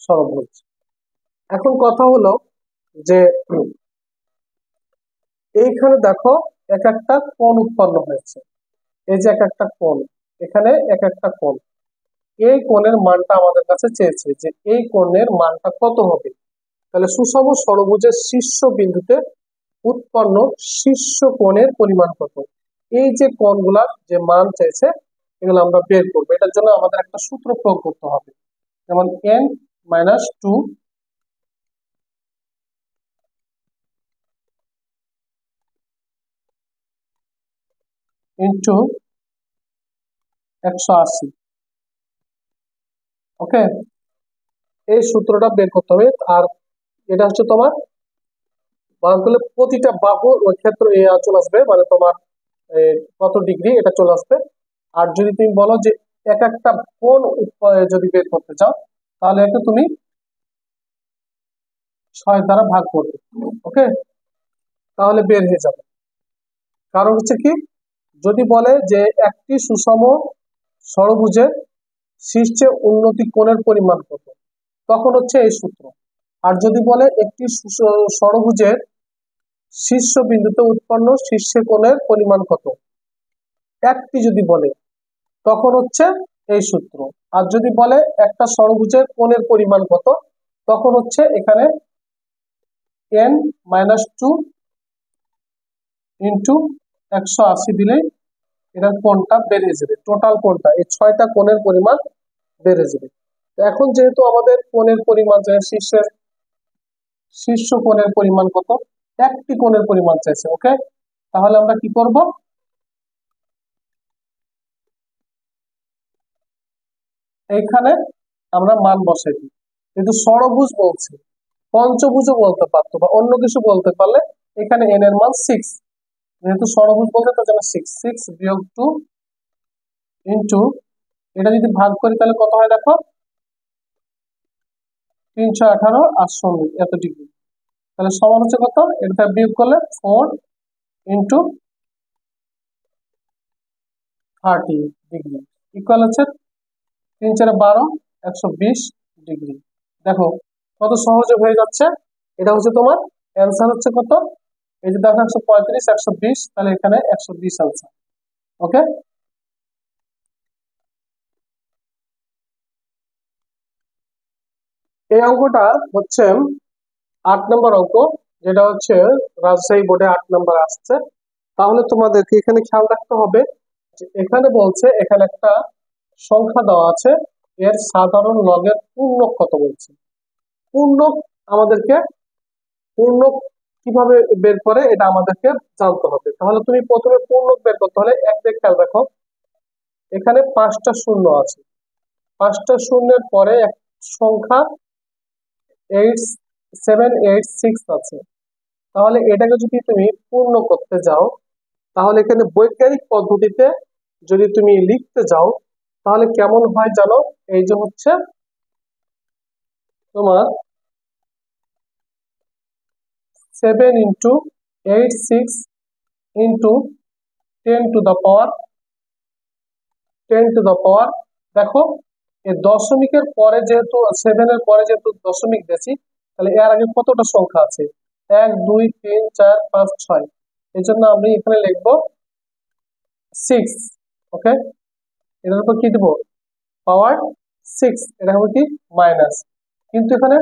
ষড়ভুজ। এখন কথা হলো যে এইখানে দেখো এক একটা কোণ উৎপন্ন হয়েছে, এই যে এক একটা কোণ, এখানে এক একটা কোণ, এই কোণের মানটা আমাদের কাছে চেয়েছে যে এই কোণের মানটা কত হবে। তাহলে সুষম ষড়ভুজের শীর্ষ বিন্দুতে উৎপন্ন শীর্ষ কোণের পরিমাণ কত, এই যে কোণগুলার যে মান চাইছে এগুলো আমরা বের করবো। এটার জন্য আমাদের একটা সূত্র প্রয়োগ করতে হবে, যেমন n-2 ইন্টু 180। ওকে, এই সূত্রটা বের করতে হবে। আর এটা হচ্ছে তোমার বাহুগুলো, প্রতিটা বাহুর ওই ক্ষেত্রে চলে আসবে, মানে তোমার কত ডিগ্রি এটা চলে আসবে। আর যদি তুমি বলো যে এক একটা কোণ যদি বের করতে চাও, তাহলে একটু তুমি 6 দ্বারা ভাগ করবে। ওকে, তাহলে বের হয়ে যাবে। কারণ হচ্ছে কি, যদি বলে যে একটি সুষম ষড়ভুজের শীর্ষে উন্নতি কোণের পরিমাণ কত, তখন হচ্ছে এই সূত্র। আর যদি বলে একটি ষড়ভুজের শীর্ষ বিন্দুতে উৎপন্ন শীর্ষে কোণের পরিমাণ কত, একটি যদি বলে, তখন হচ্ছে এই সূত্র। আর যদি বলে একটা ষড়ভুজের কোণের পরিমাণ কত, তখন হচ্ছে এখানে n-2 ইন্টু 180 দিলেই এটার কোণটা বেড়ে যাবে, টোটাল কোণটা, এই 6টা কোণের পরিমাণ বেড়ে যাবে। এখন যেহেতু আমাদের কোণের পরিমাণ চাই, শীর্ষ কোণের পরিমাণ কত, একটি কোণের পরিমাণ চাইছে। ওকে, তাহলে আমরা কি করব, এইখানে আমরা মান বসাই দিই। কিন্তু ষড়ভুজ বলছে, পঞ্চভুজও বলতে পারতো বা অন্য কিছু বলতে পারলে, এখানে n এর মান 6, যেহেতু ষড়ভুজ বলতে তার জন্য 6, 6 বিয়োগ 2 ইন্টু, এটা যদি ভাগ করি তাহলে কত হয় দেখো, 318 আর 0 এত ডিগ্রি। তাহলে সমান হচ্ছে কত, এটা বিয়োগ করলে 4 ইন্টু 30 ডিগ্রি ইকুয়াল হচ্ছে 3 4 12, 120 ডিগ্রি। দেখো কত সহজে হয়ে যাচ্ছে। এটা হচ্ছে তোমার অ্যান্সার হচ্ছে কত, এই যে দেখো 135 120, তাহলে এখানে 120 আনসার। ওকে, এই অঙ্কটা হচ্ছে 8 নম্বর অঙ্ক, যেটা হচ্ছে রাজশাহী বোর্ডে 8 নম্বর আসছে। তাহলে তোমাদেরকে এখানে খেয়াল রাখতে হবে যে এখানে বলছে এখানে একটা সংখ্যা দেওয়া আছে, এর সাধারণ লগের পূর্ণক কত বলছে। পূর্ণক আমাদেরকে পূর্ণক কিভাবে বের করে এটা আমাদেরকে জানতে হবে। তাহলে তুমি প্রথমে পূর্ণক বের করতে হলে এক দিকে খেয়াল রাখো, এখানে 5টা শূন্য আছে, 5টা শূন্যের পরে এক সংখ্যা 8786 আছে। তাহলে এটাকে যদি তুমি পূর্ণ করতে যাও, তাহলে এখানে বৈজ্ঞানিক পদ্ধতিতে যদি তুমি লিখতে যাও তাহলে কেমন হয় জানো? এই যে হচ্ছে তোমার 7 into 86 into 10 to the power 10 to the power, দেখো এই দশমিকের পরে যেহেতু 7 এর পরে যেহেতু দশমিক দিয়েছি, তাহলে এর আগে কতটা সংখ্যা আছে? 1 2 3 4 5 6, এই জন্য আমি এখানে লিখবো 6। ওকে, এটার উপর কি দেবো? পাওয়ার 6, এটা হবে কি মাইনাস। কিন্তু এখানে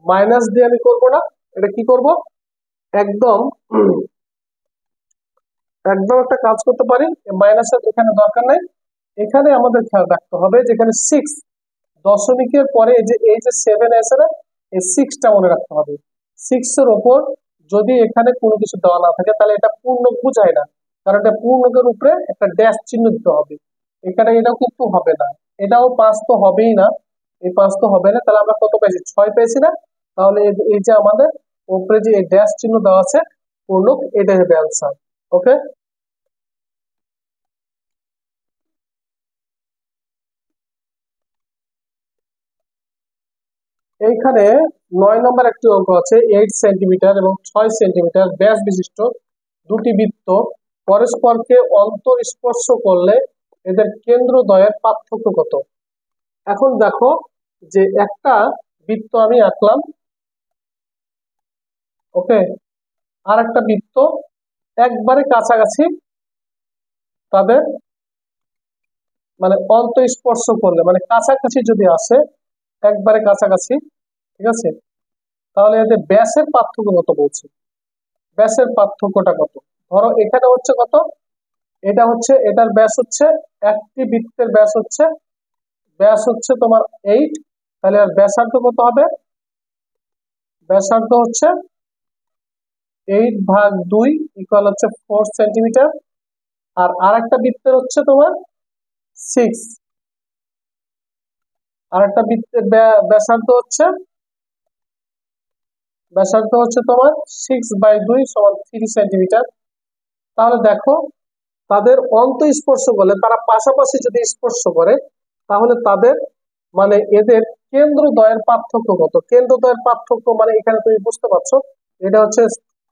মাইনাস দিয়ে আমি করবো না, এটা কি করব, একদম একদম একটা কাজ করতে পারি, মাইনাসের এখানে দরকার নাই। এখানে আমাদের খেয়াল রাখতে হবে যেখানে 6 দশমিকের পরে এই যে 7 আছে না, এই 6টা মনে রাখতে হবে। 6 এর উপর যদি এখানে কোনো কিছু দেওয়া না থাকে তাহলে এটা পূর্ণক বুঝায় না, কারণ এটা পূর্ণকের উপরে একটা ড্যাশ চিহ্ন দিতে হবে। এখানে এটাও কিন্তু হবে না, এটাও 5 তো হবেই না, এই 5 তো হবে না। তাহলে আমরা কত পেয়েছি? 6 পেয়েছি না? তাহলে এই যে আমাদের উপরে যে এই ড্যাশ চিহ্ন দেওয়া আছে পূর্ণক, এটাই হবে অ্যান্সার। ওকে, এইখানে 9 নম্বর একটি অঙ্ক আছে। 8 সেন্টিমিটার এবং 6 সেন্টিমিটার ব্যাস বিশিষ্ট দুটি বৃত্ত পরস্পরকে অন্তঃস্পর্শ করলে এদের কেন্দ্রদ্বয়ের পার্থক্য কত? এখন দেখো যে একটা বৃত্ত আমি আঁকলাম, ওকে, আর একটা বৃত্ত একবারে কাছাকাছি, তাদের মানে অন্তঃস্পর্শ করলে মানে কাছাকাছি যদি আসে, একবারে কাছাকাছি, ঠিক আছে, তাহলে এদের ব্যাসের পার্থক্য কত বলছে। ব্যাসের পার্থক্যটা কত? ধরো এখানে হচ্ছে কত, এটা হচ্ছে এটার ব্যাস হচ্ছে, একটি বৃত্তের ব্যাস হচ্ছে তোমার 8, তাহলে আর ব্যাসার্ধ কত হবে? ব্যাসার্ধ হচ্ছে 8/2 ইকুয়াল হচ্ছে 4 সেন্টিমিটার। আর আরেকটা বৃত্তের হচ্ছে তোমার 6, আরেকটা বৃত্তের ব্যাসার্ধ হচ্ছে তোমার 6/2 সমান 3 সেন্টিমিটার। তাহলে দেখো তাদের অন্তঃস্পর্শ করলে, তারা পাশাপাশি যদি স্পর্শ করে, তাহলে তাদের মানে এদের কেন্দ্রদ্বয়ের পার্থক্য কত? কেন্দ্রদ্বয়ের পার্থক্য মানে এখানে তুমি বুঝতে পারছো, এটা হচ্ছে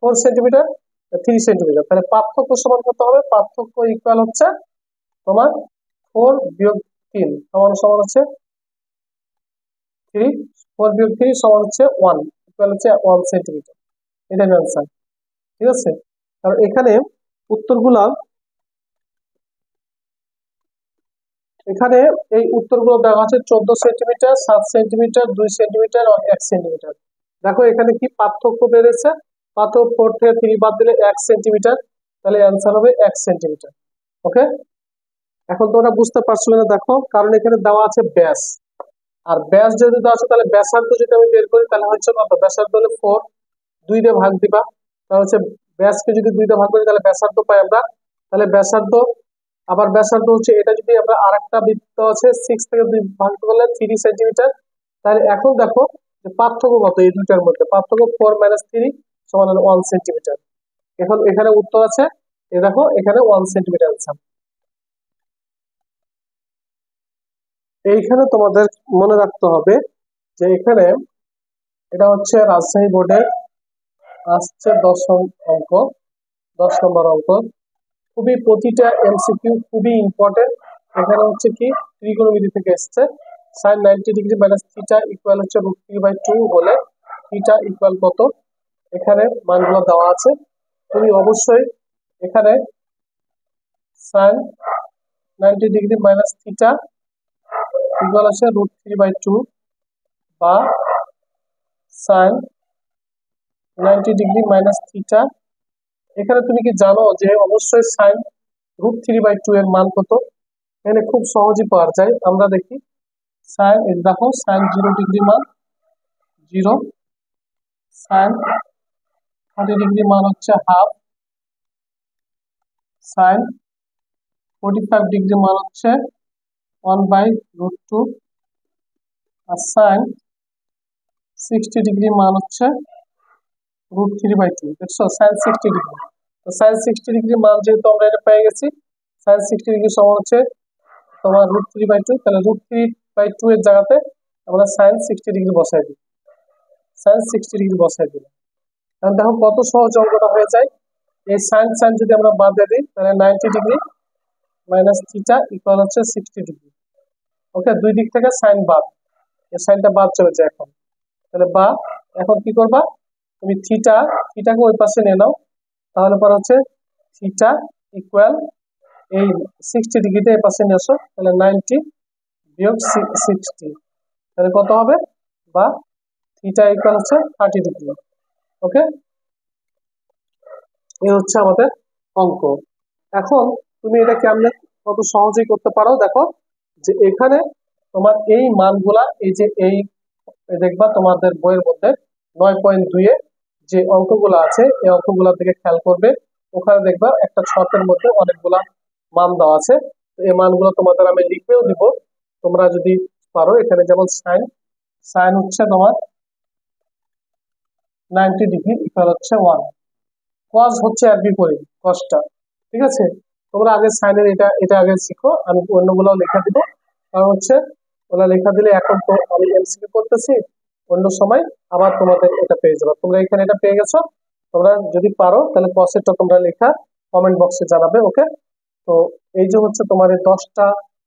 4 সেন্টিমিটার 3 সেন্টিমিটার, তাহলে পার্থক্য সমান কত হবে? পার্থক্য ইকুয়াল হচ্ছে তোমার 4 বিয়োগ 3 সমান সমান হচ্ছে 3, 4 বিয়োগ 3 সমান হচ্ছে 1, ইকুয়াল হচ্ছে 1 সেন্টিমিটার। এটা অ্যান্সার, ঠিক আছে। কারণ এখানে উত্তরগুলা, এখানে এই উত্তরগুলো দেওয়া আছে 14 সেন্টিমিটার, 7 সেন্টিমিটার, 2 সেন্টিমিটার আর 1 সেন্টিমিটার। দেখো এখানে কি পার্থক্য বেড়েছে? পার্থক্য 4 থেকে 3 বাদ দিলে 1 সেন্টিমিটার, তাহলে অ্যান্সার হবে 1 সেন্টিমিটার। ওকে, এখন তোমরা বুঝতে পারছো কিনা দেখো, কারণ এখানে দেওয়া আছে ব্যাস, আর ব্যাস যদি দেওয়া আছে তাহলে ব্যাসার্ধ যদি আমি বের করি তাহলে হচ্ছে কত? ব্যাসার্ধ হলে 4, 2 দিয়ে ভাগ দিবা, তাহলে হচ্ছে ব্যাসকে যদি 2 দিয়ে ভাগ করি তাহলে ব্যাসার্ধ পাই আমরা। তাহলে ব্যাসার্ধ, আবার ব্যাসার্ধ হচ্ছে এটা যদি আমরা আরেকটা বৃত্ত আছে 6 থেকে 2 ভাগ করলে 3 সেন্টিমিটার। তাহলে এখন দেখো যে পার্থক্য কত এই দুইটার মধ্যে, পার্থক্য 4 - 3 সমান 1 সেন্টিমিটার। এখন এখানে উত্তর আছে, এ দেখো এখানে 1 সেন্টিমিটার আছে। এইখানে তোমাদের মনে রাখতে হবে যে এখানে এটা হচ্ছে রাজশাহী বোর্ডে আসছে 10 নম্বর অঙ্ক। খুবই প্রতিটা এমসিকিউ খুবই ইম্পর্টেন্ট। এখানে হচ্ছে কি ত্রিকোণমিতি থেকে এসছে, sin 90 degree minus theta equal হচ্ছে √3/2 হলে থিটা ইকুয়াল কত, এখানে মানগুলো দেওয়া আছে। তুমি অবশ্যই এখানে sine 90 degree minus theta equal আছে √3/2 বা সাইন 90 ডিগ্রি মাইনাস থিটা। এখানে তুমি কি জানো যে অবশ্যই সাইন √3/2 এর মান কত? এখানে খুব সহজেই পাওয়া যায়। আমরা দেখি সাইন, দেখো সাইন 0 ডিগ্রি মান 0, সাইন 30 ডিগ্রি মান হচ্ছে হাফ, সাইন 45 ডিগ্রি মান হচ্ছে 1/√2, আর সাইন 60 ডিগ্রি মান হচ্ছে √3/2। দেখছো সাইন 60 ডিগ্রি, তো সাইন 60 ডিগ্রি মান যেহেতু আমরা এটা পেয়ে গেছি, সাইন 60 ডিগ্রি সমান হচ্ছে তোমার √3/2, তাহলে √3/2 এর জায়গাতে আমরা সাইন 60 ডিগ্রি বসাই দিই, সাইন 60 ডিগ্রি বসাই দিই। কারণ দেখো কত সহজ অঙ্কটা হয়ে যায়। এই সাইন সাইন যদি আমরা বাদ দিয়ে দিই তাহলে 90 ডিগ্রি মাইনাস থিটা ইকুয়াল হচ্ছে 60 ডিগ্রি। ওকে, দুই দিক থেকে সাইন বাদ, এই সাইনটা বাদ চলে যায় এখন। তাহলে বা এখন কি করবা, তুমি থিটাকে ওই পাশে নিয়ে নাও, তাহলে পর হচ্ছে থিটা ইকুয়াল এই 60 ডিগ্রিটা এই পাশে নিয়ে আসো, তাহলে 90 বিয়োগ 60, তাহলে কত হবে, বা থিটা ইকুয়াল হচ্ছে 30 ডিগ্রি। ওকে, এই হচ্ছে আমাদের অঙ্ক। এখন তুমি এটা কেমনে কত সহজেই করতে পারো, দেখো যে এখানে তোমার এই মানগুলা, এই যে এই দেখবা তোমাদের বইয়ের মধ্যে 9.2 এ যে অঙ্কগুলো আছে এই অঙ্কগুলোর দিকে খেয়াল করবে। ওখানে দেখবা একটা ছকের মধ্যে অনেকগুলা মান দেওয়া আছে, এই মানগুলো তোমাদের আমি লিখেও দিব, তোমরা যদি পারো। এখানে যেমন সাইন, সাইন হচ্ছে তোমার 90 ডিগ্রি ইকুয়াল হচ্ছে 1, কজ হচ্ছে এর বিপরীত কজটা, ঠিক আছে। তোমরা আগে সাইনের এটা এটা আগে শিখো, আমি অন্যগুলো লেখা দিব, কারণ হচ্ছে ওগুলো লেখা দিলে এখন তো আমি এমসিকিউ করতেছি, অন্য সময় আবার তোমাদের এটা পেয়ে যাবে। তোমরা এখানে এটা পেয়ে গেছো, তোমরা যদি পারো তাহলে কসেটটা তোমরা লেখা কমেন্ট বক্সে জানাবে। ওকে, তো এই যে হচ্ছে তোমার 10টা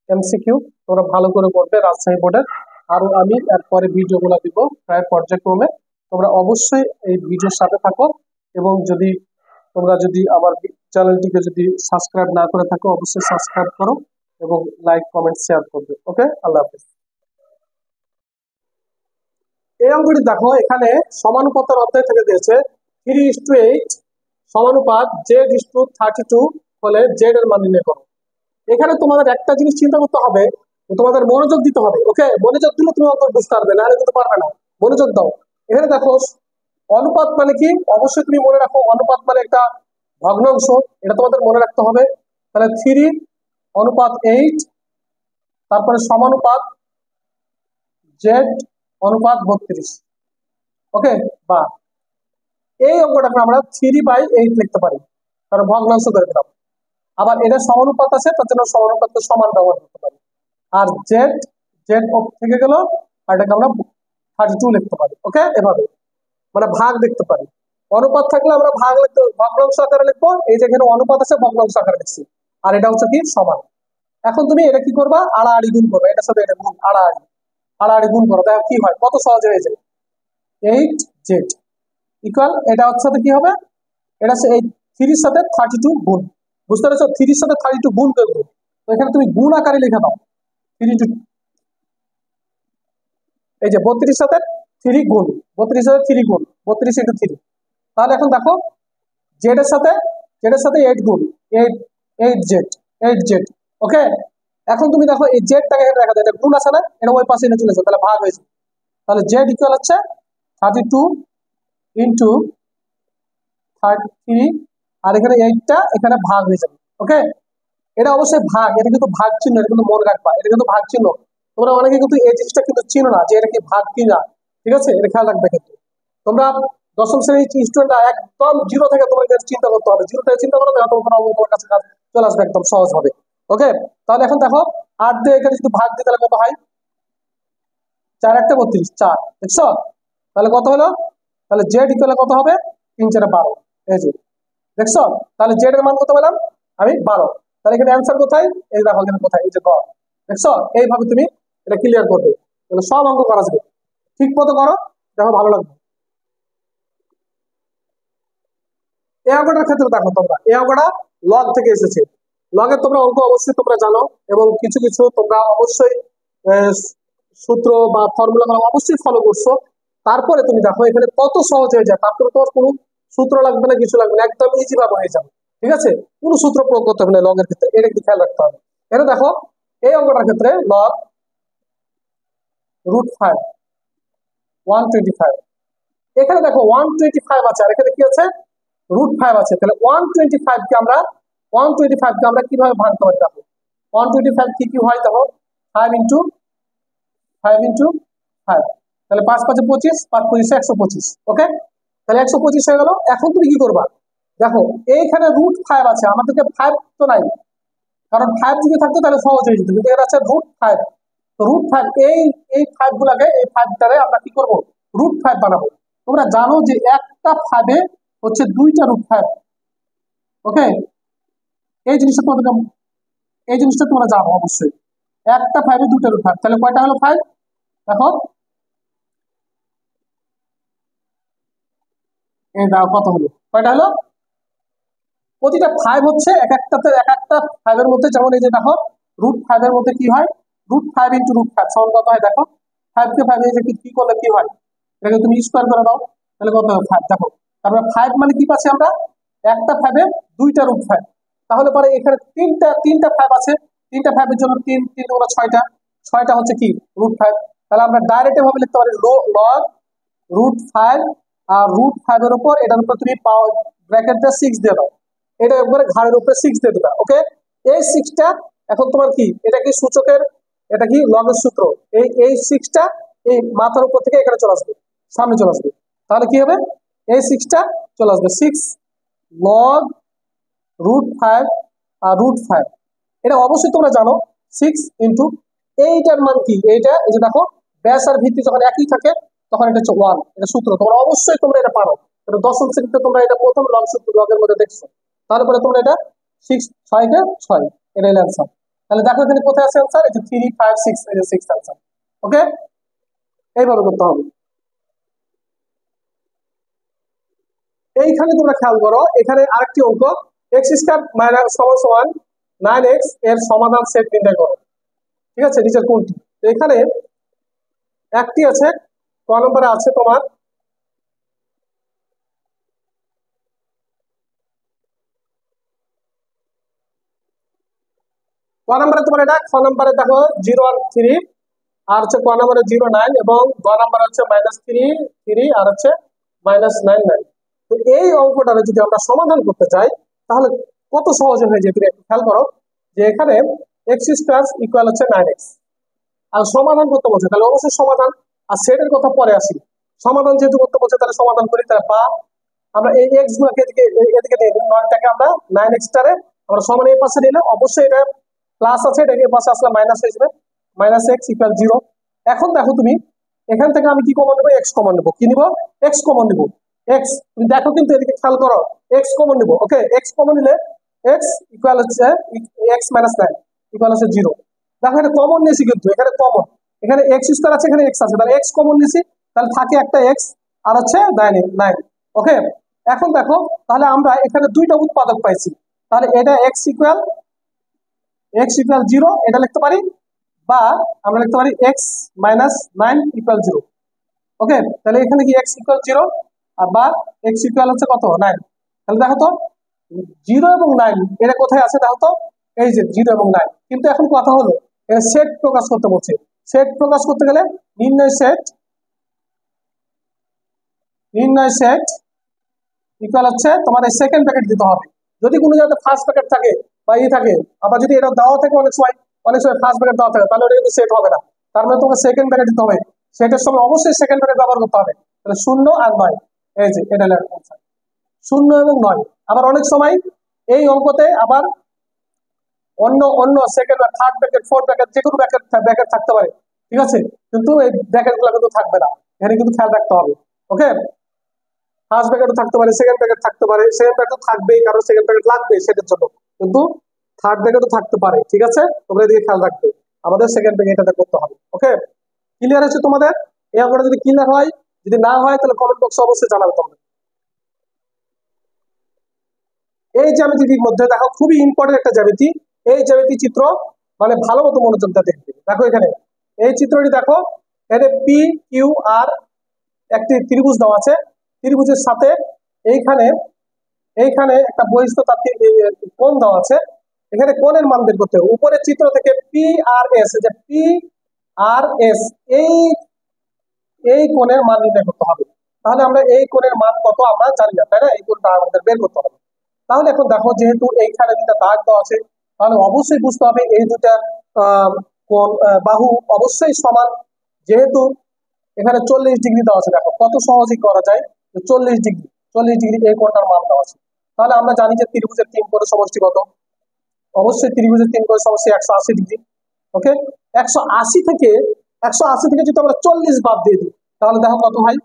এমসিকিউ, তোমরা ভালো করে করবে রাজশাহী বোর্ডের। আরো আমি এরপরে ভিডিওগুলো দিব প্রায় পর্যায়ক্রমে, তোমরা অবশ্যই এই ভিডিওর সাথে থাকো। এবং তোমরা যদি আমার চ্যানেলটিকে যদি সাবস্ক্রাইব না করে থাকো অবশ্যই সাবস্ক্রাইব করো এবং লাইক কমেন্ট শেয়ার করবে। ওকে, আল্লাহ হাফেজ। এই অঙ্কটি দেখো, এখানে সমানুপাতের অধ্যায় থেকে দিয়েছে 3:8 সমানুপাত Z:32 হলে জেড এর মান নির্ণয় করো। এখানে তোমাদের একটা জিনিস চিন্তা করতে হবে, তোমাদের মনোযোগ দিতে হবে। ওকে, মনোযোগ দিলে তুমি অঙ্ক বুঝতে পারবে, নাহলে কিন্তু পারবে না। মনোযোগ দাও। এখানে দেখো অনুপাত মানে কি, অবশ্যই তুমি মনে রাখো অনুপাত মানে একটা ভগ্নাংশ, এটা তোমাদের মনে রাখতে হবে। তাহলে 3:8, তারপরে সমানুপাত Z:32। ওকে, বা এই অঙ্কটাকে আমরা 3/8 লিখতে পারি, কারণ ভগ্নাংশ করে দিলাম। আবার এটা সমানুপাত আছে, তার জন্য সমানুপাতকে সমান ব্যবহার করতে পারি। আর জেড জেড থেকে গেল, আর এটাকে আমরা 32 লিখতে পারি। ওকে, এভাবে মানে ভাগ দেখতে পারি। অনুপাত থাকলে আমরা ভাগ লিখতে ভগ্নাংশ আকারে লিখবো, এই যে এখানে অনুপাত আছে ভগ্নাংশ আকারে লিখছি, আর এটা হচ্ছে কি সমান। এখন তুমি এটা কি করবা, আড়াআড়ি গুণ করবে, এটার সাথে এটা গুণ, আড়াআড়ি আড়াআড়ি গুণ করো, দেখো কি হয়, কত সহজে হয়ে যায়। 8Z ইকুয়াল, এটা হচ্ছে কি হবে, এটা এই 3 সাথে 32 গুণ, বুঝতে পেরেছো, 3 সাথে 32 গুণ করবো, তো এখানে তুমি গুণ আকারে লিখে দাও 3 এই যে 32 সাথে 3 গুণ, 32 সাথে 3 গুণ, 32 ইন্টু 3। তাহলে এখন দেখো জেড এর সাথে 8 গুণ, 8Z। ওকে, এখন তুমি দেখো এই জেডটাকে এখানে দেখা যায়, এটা গুণ আছে না, এটা ওই পাশে এনে চলেছে, তাহলে ভাগ হয়েছে। তাহলে জেড ইকুয়াল হচ্ছে 32 ইন্টু 30, আর এখানে 8টা এখানে ভাগ হয়ে যাবে। ওকে, এটা অবশ্যই ভাগ, এটা কিন্তু ভাগ চিহ্ন, এটা কিন্তু মনে রাখবা, এটা কিন্তু ভাগ চিহ্ন। তোমরা অনেকে কিন্তু এই জিনিসটা কিন্তু চিনো না যে এটা কি ভাগ কি না, ঠিক আছে, এটা খেয়াল রাখবে। কিন্তু তোমরা দশম শ্রেণীর স্টুডেন্টরা একদম জিরো থেকে তোমার কাছে চিন্তা করতে হবে, জিরো থেকে চিন্তা করো, তোমার কাছে কাজ চলে আসবে একদম সহজ হবে। ওকে, তাহলে এখন দেখো 8 দিয়ে এখানে যদি ভাগ দিই তাহলে কত হয়, 4 একটা 32, 4, দেখছো, তাহলে কত হলো, তাহলে জেড ইকুয়াল কত হবে, 3 4 12, এই যে দেখছো, তাহলে জেড এর মান কত পেলাম আমি, 12। তাহলে এখানে অ্যান্সার কোথায়, এই দেখো এখানে কোথায়, এই যে গ, দেখছো। এইভাবে তুমি এটা ক্লিয়ার করবে, তাহলে সব অঙ্ক করা যাবে, ঠিক মতো করো, দেখো ভালো লাগবে। এই অঙ্কটার ক্ষেত্রে দেখো তোমরা এই অঙ্কটা লগ থেকে এসেছে। লগের তোমরা অঙ্ক অবশ্যই তোমরা জানো এবং কিছু কিছু তোমরা অবশ্যই সূত্র বা ফর্মুলা অবশ্যই ফলো করছো। তারপরে তুমি দেখো এখানে কত সহজ হয়ে যায়, তারপরে তোমার কোনো সূত্র লাগবে না, কিছু লাগবে না, একদম ইজি ভাবে হয়ে যাবে। ঠিক আছে, কোনো সূত্র প্রয়োগ করতে হবে না লগের ক্ষেত্রে, এটা একটু খেয়াল রাখতে হবে। এখানে দেখো এই অঙ্কটার ক্ষেত্রে লগ √5 125, এখানে দেখো 125 আছে আর এখানে কি আছে √5 আছে, তাহলে 125 কে আমরা কিভাবে ভাঙতে পারি দেখো। 125 কি কি হয় দেখো, 5 × 5, তাহলে 5 × 5 = 25, 5 × 25 = 125। ওকে, তাহলে 125 হয়ে গেল। এখন তুমি কি করবা দেখো, এইখানে √5 আছে, আমাদেরকে 5 তো নাই, কারণ 5 যদি থাকতো তাহলে সহজ হয়ে যেত, কিন্তু এখানে আছে √5। তো √5 এই 5 গুলাকে, এই 5 টারে আমরা কি করব √5 বানাবো। তোমরা জানো যে একটা 5 এ হচ্ছে দুইটা √5। ওকে, এই জিনিসটা তোমরা জানো অবশ্যই, একটা 5 এ দুইটা √5, তাহলে কয়টা হলো 5 দেখো, এই দাও কত হলো, কয়টা হলো, প্রতিটা 5 হচ্ছে এক একটাতে, এক একটা 5 এর মধ্যে, যেমন এই যে দেখো √5 এর মধ্যে কি হয়, √5 × √5 সমান কত হয় দেখো, 5 কে 5 এ কি করলে কি হয়, এটাকে তুমি স্কয়ার করে দাও, তাহলে কত হবে 5 দেখো। তারপরে 5 মানে কি পাচ্ছি আমরা, একটা 5 এ দুইটা √5, তাহলে পরে এখানে তিনটা তিনটা 5 আছে, তিনটা 5 এর জন্য 3 3 গুণ 6টা, 6টা হচ্ছে কি √5। তাহলে আমরা ডাইরেক্ট ভাবে লিখতে পারি লগ √5, আর √5 এর উপর এটার উপর তুমি ব্র্যাকেট দিয়ে 6 দিয়ে দাও, এটা একবারে ঘাড়ের উপরে 6 দিয়ে দিবা। ওকে, এই 6টা এখন তোমার কি, এটা কি সূচকের, এটা কি লগের সূত্র, এই 6টা এই মাথার উপর থেকে এখানে চলে আসবে, সামনে চলে আসবে, তাহলে কি হবে, এই 6টা চলে আসবে 6 লগ √5 আর √5, এটা অবশ্যই তোমরা জানো 6 ইন্টু এইটার মান কি, এইটা এই যে দেখো ব্যাস আর ভিত্তি যখন একই থাকে তখন এটা হচ্ছে 1, এটা সূত্র তোমরা অবশ্যই তোমরা এটা পারো, এটা দশম শ্রেণীতে তোমরা এটা প্রথম লগ সূত্র লগের মধ্যে দেখছো, তারপরে তোমরা এটা 6 6 কে 6, এটা হলো অ্যান্সার। তাহলে দেখো এখানে কোথায় আছে অ্যান্সার, এই যে 3 5 6, এই যে 6 অ্যান্সার। ওকে, এইভাবে করতে হবে। এইখানে তোমরা খেয়াল করো, এখানে আরেকটি অঙ্ক, x² সমান 9x এর সমাধান সেট নির্ণয় করো। ঠিক আছে, নিচের কোনটি, এখানে একটি আছে, ক নম্বরে আছে তোমার ক নম্বরে তোমার এটা, খ নম্বরে দেখো 0 আর 3, আর হচ্ছে ক নম্বরে 0 9, এবং গ নম্বরে হচ্ছে -3 3, আর হচ্ছে -9 9। তো এই অঙ্কটারে যদি আমরা সমাধান করতে চাই তাহলে কত সহজে হয়ে যায়, তুমি একটু খেয়াল করো যে এখানে x² ইকুয়াল হচ্ছে 9x, আর সমাধান করতে বলছে তাহলে অবশ্যই সমাধান, আর সেটের কথা পরে আসি, সমাধান যেহেতু করতে বলছে তাহলে সমাধান করি, তাহলে পা আমরা এই এক্স গুলোকে এদিকে নিয়ে নিই, 9টাকে আমরা 9x টারে আমরা সমান এই পাশে নিলে অবশ্যই এটা প্লাস আছে, এটাকে পাশে আসলে মাইনাস হয়ে যাবে, -x = 0। এখন দেখো তুমি এখান থেকে আমি কি কমন নেবো, এক্স কমন নেবো, কি নিবো, এক্স কমন নিবো, এক্স, তুমি দেখো কিন্তু এদিকে খেয়াল করো, এক্স কমন নিবো। ওকে, এক্স কমন নিলে এক্স ইকুয়াল হচ্ছে x - 9 ইকুয়াল হচ্ছে 0। দেখো এটা কমন নিয়েছি, কিন্তু এখানে কমন, এখানে x² আছে, এখানে x আছে, তাহলে এক্স কমন নিয়েছি, তাহলে থাকে একটা এক্স আর হচ্ছে 9। ওকে, এখন দেখো তাহলে আমরা এখানে দুইটা উৎপাদক পাইছি, তাহলে এটা x = 0 এটা লিখতে পারি, বা আমরা লিখতে পারি x - 9 = 0। ওকে, তাহলে এখানে কি x = 0, আর বা x = হচ্ছে কত 9, তাহলে দেখো তো 0 এবং 9 এটা কোথায় আছে দেখো তো, এই যে 0 এবং 9। কিন্তু এখন কথা হলো এটা সেট প্রকাশ করতে বলছে, সেট প্রকাশ করতে গেলে নির্ণয় সেট ইকুয়াল হচ্ছে তোমার এই সেকেন্ড প্যাকেট দিতে হবে, যদি কোনো জায়গায় ফার্স্ট প্যাকেট থাকে বা থাকে, আবার যদি এটা দেওয়া থাকে অনেক সময় ফার্স্ট প্যাকেট দেওয়া থাকে, তাহলে ওটা কিন্তু সেট হবে না, তার মানে তোমাকে সেকেন্ড প্যাকেট দিতে হবে, সেটের সময় অবশ্যই সেকেন্ড প্যাকেট ব্যবহার করতে হবে, তাহলে 0 আর 9, এই যে এটা হলো অ্যান্সার, 0 এবং 9। আবার অনেক সময় এই অঙ্কতে আবার অন্য অন্য সেকেন্ড বা থার্ড প্যাকেট, ফোর্থ প্যাকেট, যে কোনো প্যাকেট থাকতে পারে, ঠিক আছে, কিন্তু এই প্যাকেট গুলো কিন্তু থাকবে না, এখানে কিন্তু খেয়াল রাখতে হবে। ওকে, ফার্স্ট প্যাকেটও থাকতে পারে, সেকেন্ড প্যাকেট থাকতে পারে, সেকেন্ড প্যাকেট থাকবেই কারণ সেকেন্ড প্যাকেট লাগবে সেটার জন্য, কিন্তু থার্ড প্যাকেটও থাকতে পারে। ঠিক আছে, তোমরা এদিকে খেয়াল রাখবে, আমাদের সেকেন্ড প্যাকেট এটা করতে হবে। ওকে, ক্লিয়ার হচ্ছে তোমাদের? এই অঙ্কটা যদি ক্লিয়ার হয়, যদি না হয় তাহলে কমেন্ট বক্সে অবশ্যই জানাবে তোমরা। এই জ্যামিতিটির মধ্যে দেখো খুবই ইম্পর্টেন্ট একটা জ্যামিতি, এই জ্যামিতি চিত্র মানে ভালো মতো মনোযোগটা দেখবে। দেখো এখানে এই চিত্রটি দেখো, এখানে পি কিউ আর একটি ত্রিভুজ দেওয়া আছে, ত্রিভুজের সাথে এইখানে এইখানে একটা বহিঃস্থতাত্ত্বিক কোণ দেওয়া আছে, এখানে কোণের মান বের করতে হবে। উপরের চিত্র থেকে পি আর এস, যে পি আর এস এই এই কোণের মান নির্ণয় করতে হবে। তাহলে আমরা এই কোণের মান কত আমরা জানি না, তাই না? এই কোণটা আমাদের বের করতে হবে। তাহলে এখন দেখো যেহেতু এইখানে দুটা দাগ দেওয়া আছে, তাহলে অবশ্যই বুঝতে হবে এই দুটা কোণ বাহু অবশ্যই সমান। যেহেতু এখানে 40 ডিগ্রি দেওয়া আছে, দেখো কত সহজেই করা যায়। 40 ডিগ্রি, 40 ডিগ্রি এই কোণটার মান দেওয়া আছে। তাহলে আমরা জানি যে ত্রিভুজের 3 কোণের সমষ্টি কত, অবশ্যই ত্রিভুজের 3 কোণের সমষ্টি 180 ডিগ্রি। ওকে, 180 থেকে যদি আমরা 40 বাদ দিয়ে দিই, তাহলে দেখো কত হয়,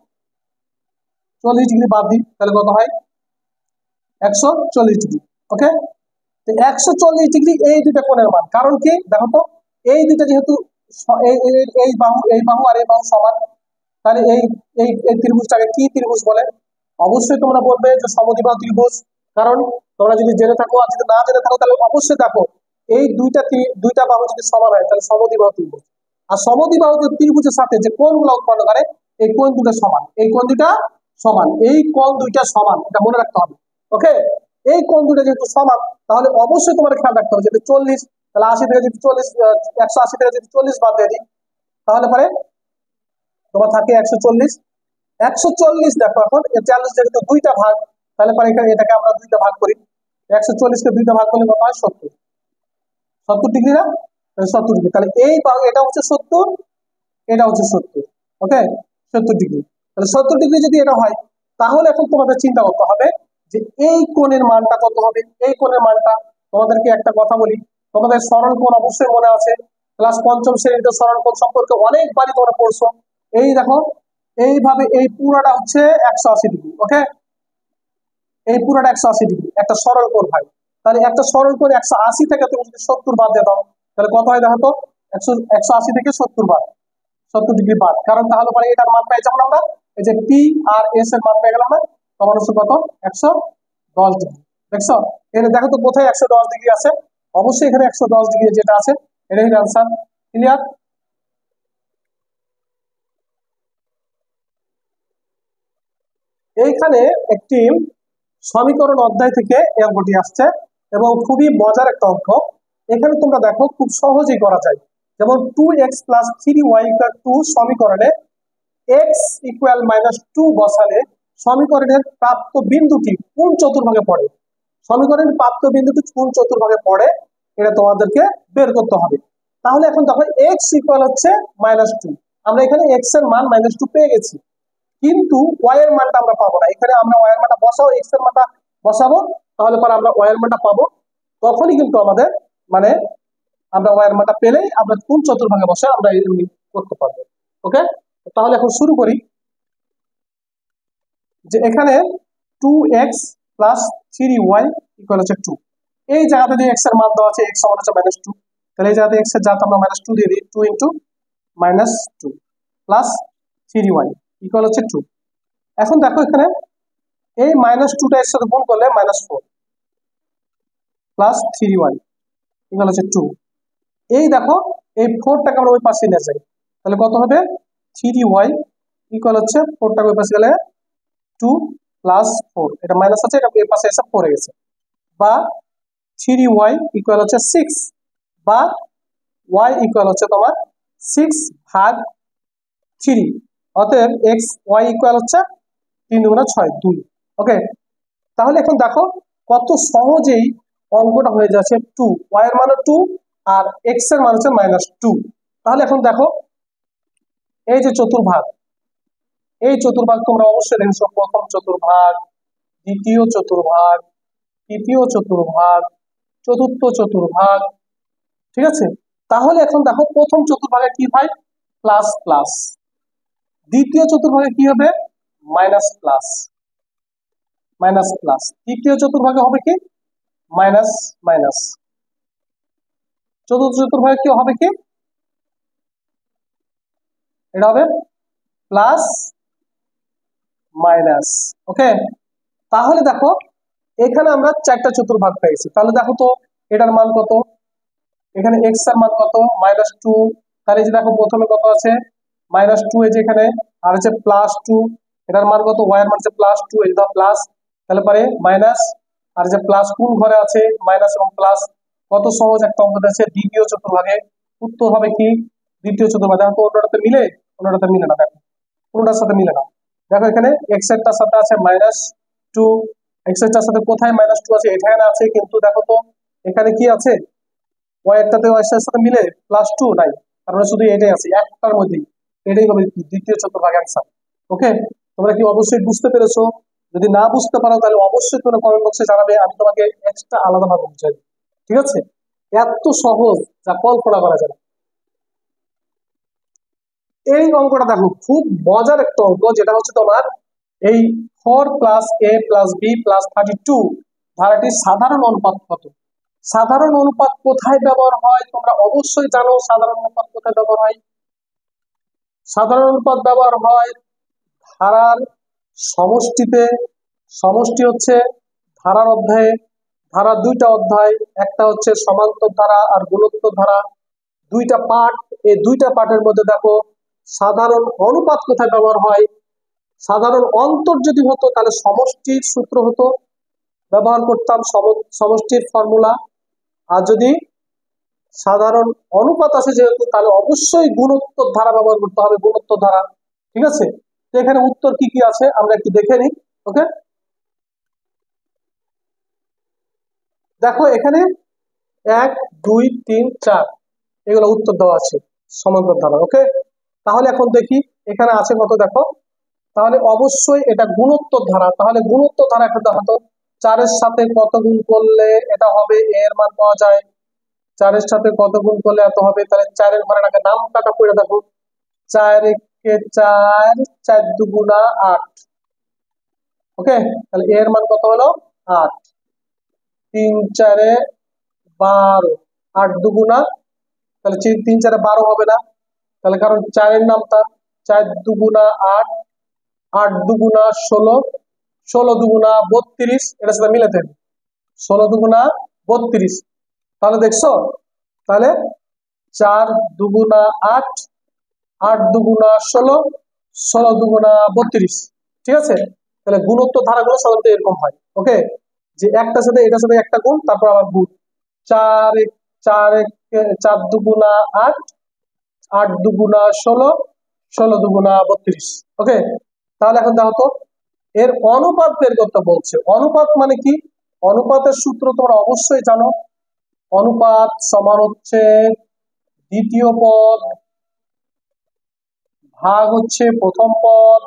40 ডিগ্রি বাদ দিই তাহলে কত হয়, 140 ডিগ্রি। ওকে, 140 ডিগ্রি এই দুটা কোণের মান। কারণ কি দেখো তো, এই দুটা যেহেতু এই বাহু আর এই বাহু সমান, তাহলে এই এই এই ত্রিভুজটাকে কি ত্রিভুজ বলে? অবশ্যই তোমরা বলবে যে সমদ্বিবাহু ত্রিভুজ। কারণ তোমরা যদি জেনে থাকো আর যদি না জেনে থাকো তাহলে অবশ্যই দেখো, এই দুইটা বাহু যদি সমান হয় তাহলে সমদ্বিবাহু ত্রিভুজ। আর সমদ্বিবাহু ত্রিভুজের সাথে যে কোণগুলো উৎপন্ন করে এই কোণ দুটো সমান, এই কোণ দুটা সমান, এই কোণ দুইটা সমান, এটা মনে রাখতে হবে। ওকে, এই কোণ দুটো যেহেতু সমান, তাহলে অবশ্যই তোমার খেয়াল রাখতে হবে যদি 40, তাহলে 80 থেকে যদি 40, 180 থেকে যদি 40 বাদ দিয়ে দিই, তাহলে পরে তোমার থাকে 140। 140 দেখো এখন 40 যেহেতু দুইটা ভাগ, তাহলে পরে এখানে এটাকে আমরা দুইটা ভাগ করি। 140কে দুইটা ভাগ করলে কত হয়, 70। 70 ডিগ্রি না, 70 ডিগ্রি। তাহলে এই এটা হচ্ছে 70, এটা হচ্ছে 70। ওকে, 70 ডিগ্রি। তাহলে 70 ডিগ্রি যদি এটা হয়, তাহলে এখন তোমাদের চিন্তা করতে হবে যে এই কোণের মানটা কত হবে। এই কোণের মানটা তোমাদেরকে একটা কথা বলি, তোমাদের সরল কোণ অবশ্যই মনে আছে, ক্লাস পঞ্চম শ্রেণীতে সরল কোণ সম্পর্কে অনেকবারই তোমরা পড়ছো। এই দেখো এইভাবে এই পুরাটা হচ্ছে 180 ডিগ্রি। ওকে, এই পুরাটা 180 ডিগ্রি একটা সরল কোণ হয়। তাহলে একটা সরল কোণ 180 থেকে তুমি যদি 70 বাদ দিয়ে দাও, তাহলে কত হয় দেখো তো, 180 থেকে 70 বাদ, 70 ডিগ্রি বাদ। কারণ তাহলে পরে এটার মান পাই যেমন আমরা এই যে পি আর এস এর মান পেয়ে গেলাম না, তখন হচ্ছে কত, 110 ডিগ্রি। দেখছো, এখানে দেখো তো কোথায় 110 ডিগ্রি আছে, অবশ্যই এখানে 110 ডিগ্রি যেটা আছে এটাই আনসার। ক্লিয়ার? এইখানে একটি সমীকরণ অধ্যায় থেকে এই অঙ্কটি আসছে এবং খুবই মজার একটা অঙ্ক। এখানে তোমরা দেখো খুব সহজেই করা যায়। যেমন 2x+3y=2 সমীকরণে x =-2 বসালে সমীকরণের প্রাপ্ত বিন্দুটি কোন চতুর্ভাগে পড়ে? সমীকরণের প্রাপ্ত বিন্দুটি কোন চতুর্ভাগে পড়ে এটা তোমাদেরকে বের করতে হবে। তাহলে এখন দেখো x হচ্ছে -2, আমরা এখানে x এর মান -2 পেয়ে গেছি, কিন্তু y এর মানটা আমরা পাবো না। এখানে আমরা y এর মানটা বসাবো, x এর মানটা বসাবো, তাহলে পরে আমরা y এর মানটা পাবো। তখনই কিন্তু আমাদের মানে আমরা y এর মানটা পেলেই আমরা কোন চতুর্ভাগে বসে আমরা এমনি করতে পারবো। ওকে, তাহলে এখন শুরু করি। যে এখানে 2x+3y=2, এই জায়গাতে যে x এর মান দেওয়া আছে, x সমান হচ্ছে -2, তাহলে এই জায়গাতে x এর জায়গাতে আমরা -2 দিয়ে দিই, 2 × -2 প্লাস 3y=2। এখন দেখো এখানে এই -2টা এর সাথে গুণ করলে -4 প্লাস 3y=2। এই দেখো এই 4টাকে আমরা ওই পাশে নিয়ে যাই, তাহলে কত হবে, 3y=4টাকে ওই পাশে গেলে 2 + 4, এটা মাইনাস আছে, এটা এই পাশে এসে পড়ে গেছে, বা 3y=6, বা y= তোমার 6/3। অতএব y=3 × 6 2। ওকে, তাহলে এখন দেখো কত সহজেই অঙ্কটা হয়ে যাচ্ছে। 2 y এর মান 2 আর x এর মান হচ্ছে -2। তাহলে এখন দেখো এই যে চতুর্ভাগ, এই চতুর্ভাগ তোমরা অবশ্যই দেখছো, প্রথম চতুর্ভাগ, দ্বিতীয় চতুর্ভাগ, তৃতীয় চতুর্ভাগ, চতুর্থ চতুর্ভাগ। ঠিক আছে, তাহলে এখন দেখো প্রথম চতুর্ভাগে কি হয়, প্লাস প্লাস, দ্বিতীয় চতুর্ভাগে কি হবে, মাইনাস প্লাস মাইনাস প্লাস, তৃতীয় চতুর্ভাগে হবে কি, মাইনাস মাইনাস, চতুর্থ চতুর্ভাগে কি হবে, কি এটা হবে প্লাস মাইনাস। ওকে, তাহলে দেখো এখানে আমরা 4টা চতুর্ভাগ পেয়েছি, তাহলে দেখো তো এটার মান কত, এখানে এক্স এর মান কত -2, তাহলে এই যে দেখো প্রথমে কত আছে -2, এই যে এখানে, আর হচ্ছে +2, এটার মান কত, ওয়াই এর মান হচ্ছে +2, এই যে প্লাস, তাহলে পরে মাইনাস, আর যে প্লাস কোন ঘরে আছে মাইনাস এবং প্লাস। কত সহজ একটা অঙ্ক আছে, দ্বিতীয় চতুর্ভাগে উত্তর হবে কি দ্বিতীয় চতুর্ভাগে। দেখো অন্যটাতে মিলে, অন্যটাতে মিলে না, দেখো কোনটার সাথে মিলে না। দেখো এখানে এক্স এরটার সাথে আছে -2, এক্স এরটার সাথে কোথায় -2 আছে, এখানে আছে, কিন্তু দেখো তো এখানে কি আছে, ওয়াই এরটাতে ওয়াই এর সাথে মিলে +2 নাই, তার মানে শুধু এটাই আছে একটার মধ্যেই, এটাই হবে কি দ্বিতীয় চতুর্ভাগ অ্যান্সার। ওকে, তোমরা কি অবশ্যই বুঝতে পেরেছো? যদি না বুঝতে পারো তাহলে অবশ্যই তোমরা কমেন্ট বক্সে জানাবে, আমি তোমাকে এক্সট্রা আলাদাভাবে বুঝাই দেব। ঠিক আছে, এত সহজ যা কল্পনা করা যায় না। এই অঙ্কটা দেখো খুব মজার একটা অঙ্ক, যেটা হচ্ছে তোমার এই 4 + a + b + 32 ধারাটির সাধারণ অনুপাত কত। সাধারণ অনুপাত কোথায় ব্যবহার হয় তোমরা অবশ্যই জানো, সাধারণ অনুপাত কোথায় ব্যবহার হয়। সাধারণ অনুপাত ব্যবহার হয় ধারার সমষ্টিতে। সমষ্টি হচ্ছে ধারার অধ্যায়ে, ধারা দুইটা অধ্যায়, একটা হচ্ছে সমান্তর ধারা আর গুণোত্তর ধারা, দুইটা পাঠ। এই দুইটা পাঠের মধ্যে দেখো সাধারণ অনুপাত কোথায় ব্যবহার হয়। সাধারণ অন্তর যদি হতো তাহলে সমষ্টির সূত্র হতো, ব্যবহার করতাম সমষ্টির ফর্মুলা। আর যদি সাধারণ অনুপাত আছে যেহেতু, তাহলে অবশ্যই গুণোত্তর ধারা ব্যবহার করতে হবে, গুণোত্তর ধারা। ঠিক আছে, তো এখানে উত্তর কি কি আছে আমরা একটু দেখে নিই। ওকে, দেখো এখানে 1 2 3 4 এগুলো উত্তর দেওয়া আছে সমান্তর ধারা। ওকে, তাহলে এখন দেখি এখানে আছে কত, দেখো তাহলে অবশ্যই এটা গুণোত্তর ধারা, তাহলে গুণোত্তর ধারা এখন দেখো তো 4 এর সাথে কত গুণ করলে এটা হবে, এর মান পাওয়া যায়, 4 এর সাথে কত গুণ করলে এত হবে, তাহলে 4 এর ঘরে নাকি নাম কাটা করে দেখো, 4 একে 4, 4 দুগুণা 8। ওকে, তাহলে এর মান কত হলো 8, 3 4 12, 8 দুগুণা, তাহলে 3 4 12 হবে না, তাহলে কারণ 4 এর নামটা, 4 দুগুণা 8, 8 দুগুণা 16, 16 দুগুণা 32, এটার সাথে মিলে থাকবে 16 দুগুণা 32। তাহলে দেখছো, তাহলে 4 দুগুণা 8, 8 দুগুণা 16, 16 দুগুণা 32। ঠিক আছে, তাহলে গুণোত্তর ধারাগুলো সাধারণত এরকম হয়। ওকে, যে একটার সাথে এটার সাথে একটা গুণ, তারপর আবার গুণ, 4 4 4 দুগুণা 8, 8 দুগুণা 16, 16 দুগুণা 32। ওকে, তাহলে এখন দেখো তো এর অনুপাত বের করতে বলছে। অনুপাত মানে কি, অনুপাতের সূত্র তোমরা অবশ্যই জানো, অনুপাত সমান হচ্ছে দ্বিতীয় পদ ভাগ হচ্ছে প্রথম পদ।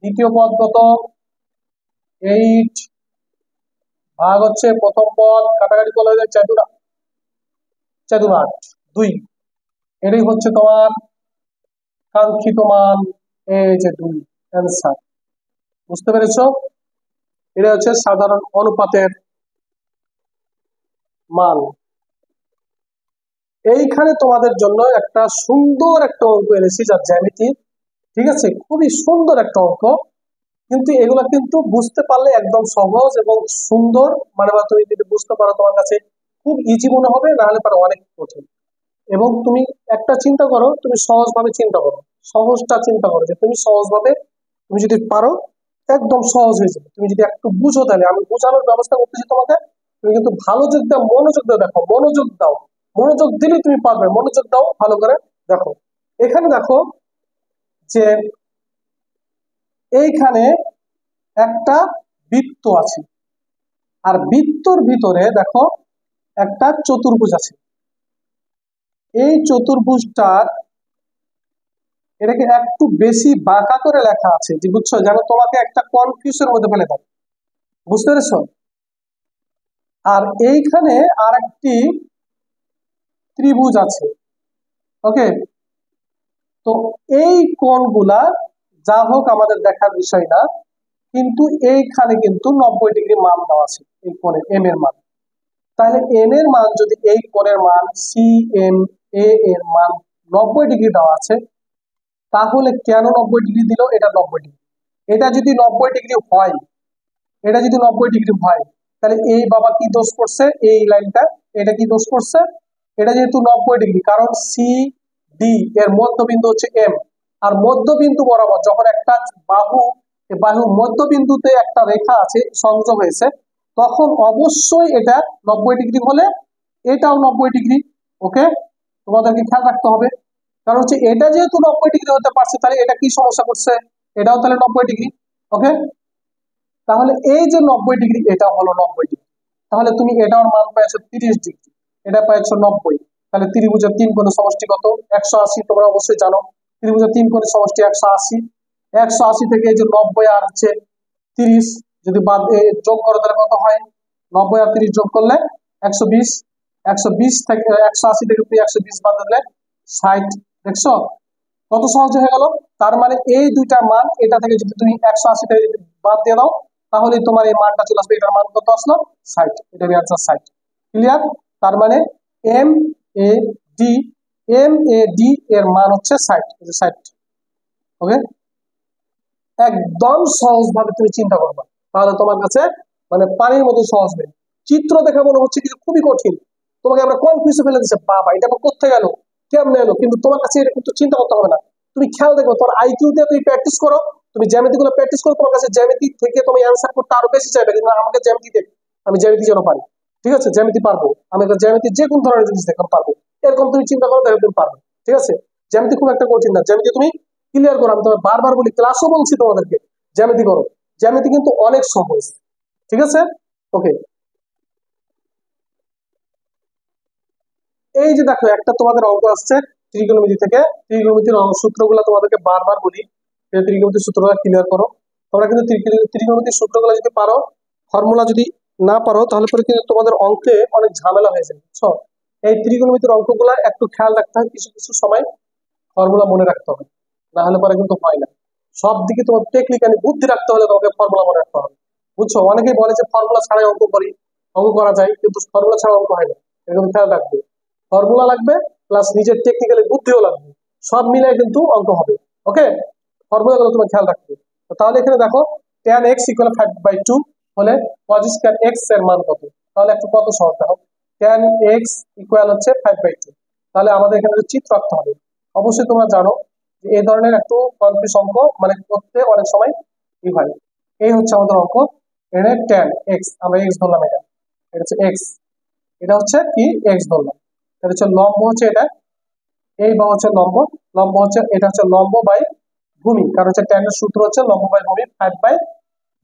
দ্বিতীয় পদ কত 8 ভাগ হচ্ছে প্রথম পদ, কাটাকাটি করলে 4 2 8 2, এটাই হচ্ছে তোমার কাঙ্ক্ষিত মান, এই যে 2 অ্যান্সার। বুঝতে পেরেছো, এটা হচ্ছে সাধারণ অনুপাতের মান। এইখানে তোমাদের জন্য একটা সুন্দর একটা অঙ্ক এনেছি, যার জ্যামিতি, ঠিক আছে, খুবই সুন্দর একটা অঙ্ক, কিন্তু এগুলা কিন্তু বুঝতে পারলে একদম সহজ এবং সুন্দর, মানে তুমি যদি বুঝতে পারো তোমার কাছে খুব ইজি মনে হবে, না হলে পারে অনেক কঠিন। এবং তুমি একটা চিন্তা করো, তুমি সহজভাবে চিন্তা করো, সহজটা চিন্তা করো যে তুমি সহজভাবে, তুমি যদি পারো একদম সহজ হয়ে যাবে। তুমি যদি একটু বুঝো, তাহলে আমি বোঝানোর ব্যবস্থা করতেছি তোমাকে, তুমি কিন্তু ভালো যোগ দাও, মনোযোগ দাও, দেখো মনোযোগ দাও, মনোযোগ দিলে তুমি পারবে, মনোযোগ দাও ভালো করে। দেখো এখানে দেখো যে এইখানে একটা বৃত্ত আছে, আর বৃত্তর ভিতরে দেখো একটা চতুর্ভুজ আছে। এই চতুর্ভুজটার এটাকে একটু বেশি বাঁকা করে লেখা আছে, যে বুঝছো, যেন তোমাকে একটা কনফিউশনের মধ্যে ফেলে দেয়। বুঝতে পেরেছো? আর এইখানে আর একটি ত্রিভুজ আছে। ওকে, তো এই কোণগুলা যা হোক আমাদের দেখার বিষয় না, কিন্তু এইখানে কিন্তু 90 ডিগ্রি মান দেওয়া আছে এই কোণের এম এর মান। তাহলে এম এর মান যদি, এই কোণের মান সি এম এ এর মান 90 ডিগ্রি দেওয়া আছে, তাহলে কেন 90 ডিগ্রি দিল, এটা 90 ডিগ্রি, এটা যদি 90 ডিগ্রি হয় এটা যদি 90 ডিগ্রি হয় তাহলে এই বাবা কি দোষ করছে, এই লাইনটা এটা কি দোষ করছে, এটা যেহেতু 90 ডিগ্রি, কারণ সি ডি এর মধ্যবিন্দু হচ্ছে এম, আর মধ্যবিন্দু বরাবর যখন একটা বাহু, বাহুর মধ্যবিন্দুতে একটা রেখা আছে সংযোগ হয়েছে, তখন অবশ্যই এটা 90 ডিগ্রি হলে এটাও 90 ডিগ্রি। ওকে, তোমাদেরকে খেয়াল রাখতে হবে, কারণ হচ্ছে এটা যেহেতু 90 ডিগ্রি হতে পারছে, তাহলে এটা কি সমস্যা করছে, এটাও তাহলে 90 ডিগ্রি। ওকে, তাহলে এই যে 90 ডিগ্রি, এটা হলো 90 ডিগ্রি, তাহলে তুমি এটার মান পাইছো 30 ডিগ্রি, এটা পাইছো 90। তাহলে ত্রিভুজের তিন কোণের সমষ্টি কত, 180। তোমরা অবশ্যই জানো ত্রিভুজের তিন কোণের সমষ্টি 180। 180 থেকে এই যে 90 আর হচ্ছে 30 যদি বাদ যোগ করো তাহলে কত হয়, 90 আর 30 যোগ করলে 120। 120 থেকে 180 থেকে তুমি 120 বাদ দিলে 60। দেখছো কত সহজ হয়ে গেল। তার মানে এই দুইটার মান, এটা থেকে যদি তুমি 180 থেকে যদি বাদ দিয়ে দাও, তাহলে তোমার এই মানটা চলে আসবে। এটার মান কত আসলো, 60। এটার অ্যান্সার 60। ক্লিয়ার। তার মানে M A D, M A D এর মান হচ্ছে 60। 60। ওকে, একদম সহজ ভাবে তুমি চিন্তা করবা, তাহলে তোমার কাছে মানে পানির মতো সহজ হবে। চিত্র দেখা মনে হচ্ছে কিছু খুবই কঠিন, তোমাকে আমরা কনফিউজে ফেলে দিচ্ছে, বাবা এটা আবার কোথায় গেল, কেমনে এলো, কিন্তু তোমার কাছে এটা কিন্তু চিন্তা করতে হবে না। তুমি খেয়াল দেখো, তোমার আইকিউ দিয়ে তুমি প্র্যাকটিস করো, তুমি জ্যামিতি গুলো প্র্যাকটিস করো, তোমার কাছে জ্যামিতি থেকে তুমি অ্যান্সার করতে আরো বেশি চাইবে, কিন্তু আমাকে জ্যামিতি দেখ, আমি জ্যামিতি যেন পারি। ঠিক আছে, জ্যামিতি পারবো আমি, জ্যামিতি যে কোন ধরনের জিনিস দেখো পারবো, এরকম তুমি চিন্তা করো, দেখো তুমি পারবে। ঠিক আছে, জ্যামিতি খুব একটা কঠিন না, জ্যামিতি তুমি ক্লিয়ার করো। আমি তোমার বারবার বলি, ক্লাসও বলছি তোমাদেরকে জ্যামিতি করো, জ্যামিতি কিন্তু অনেক সহজ। ঠিক আছে। ওকে, এই যে দেখো একটা তোমাদের অঙ্ক আসছে ত্রিকোণমিতি থেকে, ত্রিকোণমিতির সূত্রগুলো তোমাদেরকে বারবার বলি, ত্রিকোণমিতির সূত্রগুলো ক্লিয়ার করো। তোমরা কিন্তু ত্রিকোণমিতির সূত্রগুলো যদি পারো, ফর্মুলা যদি না পারো, তাহলে পরে কিন্তু তোমাদের অঙ্কে অনেক ঝামেলা হয়ে যায়, বুঝছো। এই ত্রিকোণমিতির অঙ্কগুলা একটু খেয়াল রাখতে হয়, কিছু কিছু সময় ফর্মুলা মনে রাখতে হবে, না হলে পরে কিন্তু হয় না। সব দিকে তোমার টেকনিক্যালি বুদ্ধি রাখতে হলে তোমাকে ফর্মুলা মনে রাখতে হবে, বুঝছো। অনেকেই বলে যে ফর্মুলা ছাড়াই অঙ্ক করি, অঙ্ক করা যায়, কিন্তু ফর্মুলা ছাড়া অঙ্ক হয় না, এরকম খেয়াল রাখবে। ফর্মুলা লাগবে, প্লাস নিজের টেকনিক্যালি বুদ্ধিও লাগবে, সব মিলে কিন্তু অঙ্ক হবে। ওকে, ফর্মুলা গুলো তোমার খেয়াল রাখবে। তাহলে এখানে দেখো tan x ইকুয়াল 5/2 হলে cos স্কয়ার x এর মান কত, তাহলে একটু কত সহজ দেখো, tan x ইকুয়াল হচ্ছে 5/2। তাহলে আমাদের এখানে চিত্র আঁকতে হবে। অবশ্যই তোমরা জানো যে এই ধরনের একটু কনফিউজ অঙ্ক মানে করতে অনেক সময় কি হয়। এই হচ্ছে আমাদের অঙ্ক, এখানে tan x, আমরা x ধরলাম, এটা এটা হচ্ছে x, এটা হচ্ছে কি x ধরলাম, এটা হচ্ছে লম্ব হচ্ছে এটা, এই বা হচ্ছে লম্ব, লম্ব হচ্ছে এটা হচ্ছে লম্ব বাই ভূমি, কারণ হচ্ছে tan এর সূত্র হচ্ছে লম্ব বাই ভূমি, 5 বাই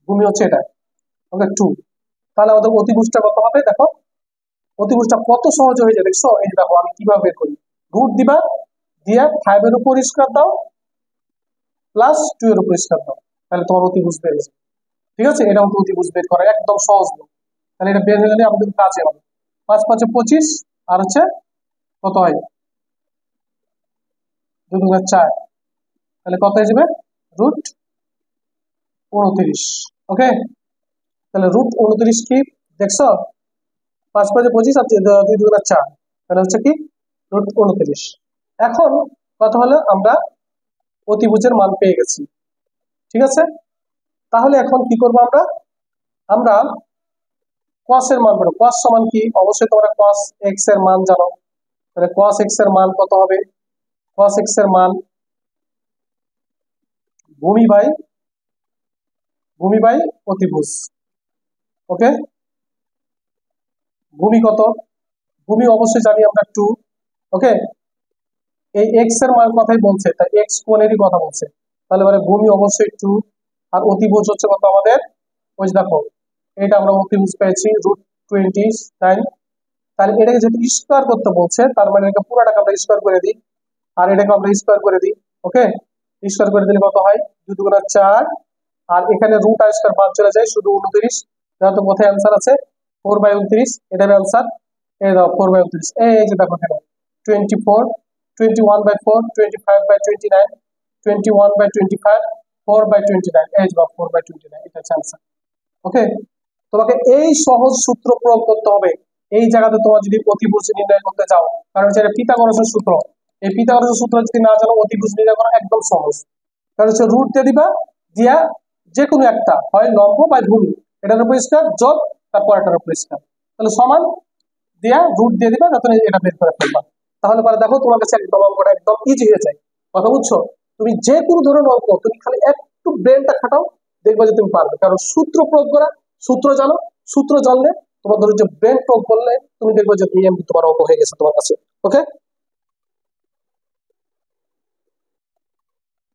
ভূমি হচ্ছে এটা। ওকে 2। তাহলে আমাদের অতিভুজটা কত হবে দেখো, অতিভুজটা কত সহজ হয়ে যায় দেখছো। এই যে দেখো আমি কিভাবে বের করি, রুট দিবা, দিয়া 5 এর উপর স্কয়ার দাও, প্লাস 2 এর উপর স্কয়ার দাও, তাহলে তোমার অতিভুজ বের হয়ে যাবে। ঠিক আছে, এটা হচ্ছে অতিভুজ বের করা একদম সহজ। তাহলে এটা বের হয়ে গেলে আমাদের কাজে হবে। 5 5 25, আর হচ্ছে কত হয়, 2 2 4, তাহলে কত হয়ে যাবে, রুট 29। ওকে, তাহলে রুট 29 কি দেখছো, 5 5 25 আর 2 2 4, তাহলে হচ্ছে কি রুট 29। এখন কথা হলো আমরা অতিভুজের মান পেয়ে গেছি। ঠিক আছে, তাহলে এখন কি করবো আমরা, আমরা cos এর মান বের করব। cos সমান কি, অবশ্যই তোমরা cos x এর মান জানো, তাহলে cos x এর মান কত হবে, cos x এর মান ভূমি বাই অতিভুজ। ওকে, ভূমি কত, ভূমি অবশ্যই জানি আমরা 2। ওকে, এই x এর মান কথাই বলছে, তাই x কোণেরই কথা বলছে, তাহলে মানে ভূমি অবশ্যই 2, আর অতিভুজ হচ্ছে কত আমাদের, ওই যে দেখো এটা আমরা অতিভুজ পেয়েছি রুট 29। তাহলে এটাকে যদি স্কয়ার করতে বলছে, তার মানে এটা পুরোটাকে আমরা স্কয়ার করে দিই, আর এটাকে আমরা স্কয়ার করে দিই। ওকে, স্কয়ার করে দিলে কত হয়, 2 2 4, আর এখানে রুট আর স্কয়ার বাদ চলে যায়, শুধু 29। যেহেতু কোথায় অ্যান্সার আছে 4/29, এটা অ্যান্সার। এই দাও 4/29, এই যে দেখো এখানে 24, 21/4, 25/29, 21/25, 4/29, এই যে 4/29, এটা হচ্ছে অ্যান্সার। ওকে, তোমাকে এই সহজ সূত্র প্রয়োগ করতে হবে এই জায়গাতে, তোমার যদি অতিভুজ নির্ণয় করতে চাও, কারণ হচ্ছে পিথাগোরাসের সূত্র, এই পিথাগোরাসের সূত্র যদি না জানো, অতিভুজ নির্ণয় করা একদম সহজ। কারণ হচ্ছে রুট দিয়ে দিবা, দিয়া যে কোনো একটা হয় লম্ব বা ভূমি, এটার উপর স্কয়ার যোগ তারপর এটার উপর স্কয়ার, তাহলে সমান দিয়া রুট দিয়ে দিবা, যখন এটা বের করে ফেলবা। তাহলে পরে দেখো তোমার কাছে একদম অঙ্কটা একদম ইজি হয়ে যায়। কথা বুঝছো? তুমি যে কোনো ধরনের অঙ্ক তুমি খালি একটু ব্রেনটা খাটাও, দেখবা যে তুমি পারবে। কারণ সূত্র প্রয়োগ করা, সূত্র জানো, সূত্র জানলে তোমার ধরো যে ব্রেন প্রয়োগ করলে তুমি দেখবে যে তুমি এমনি তোমার অঙ্ক হয়ে গেছে তোমার কাছে। ওকে,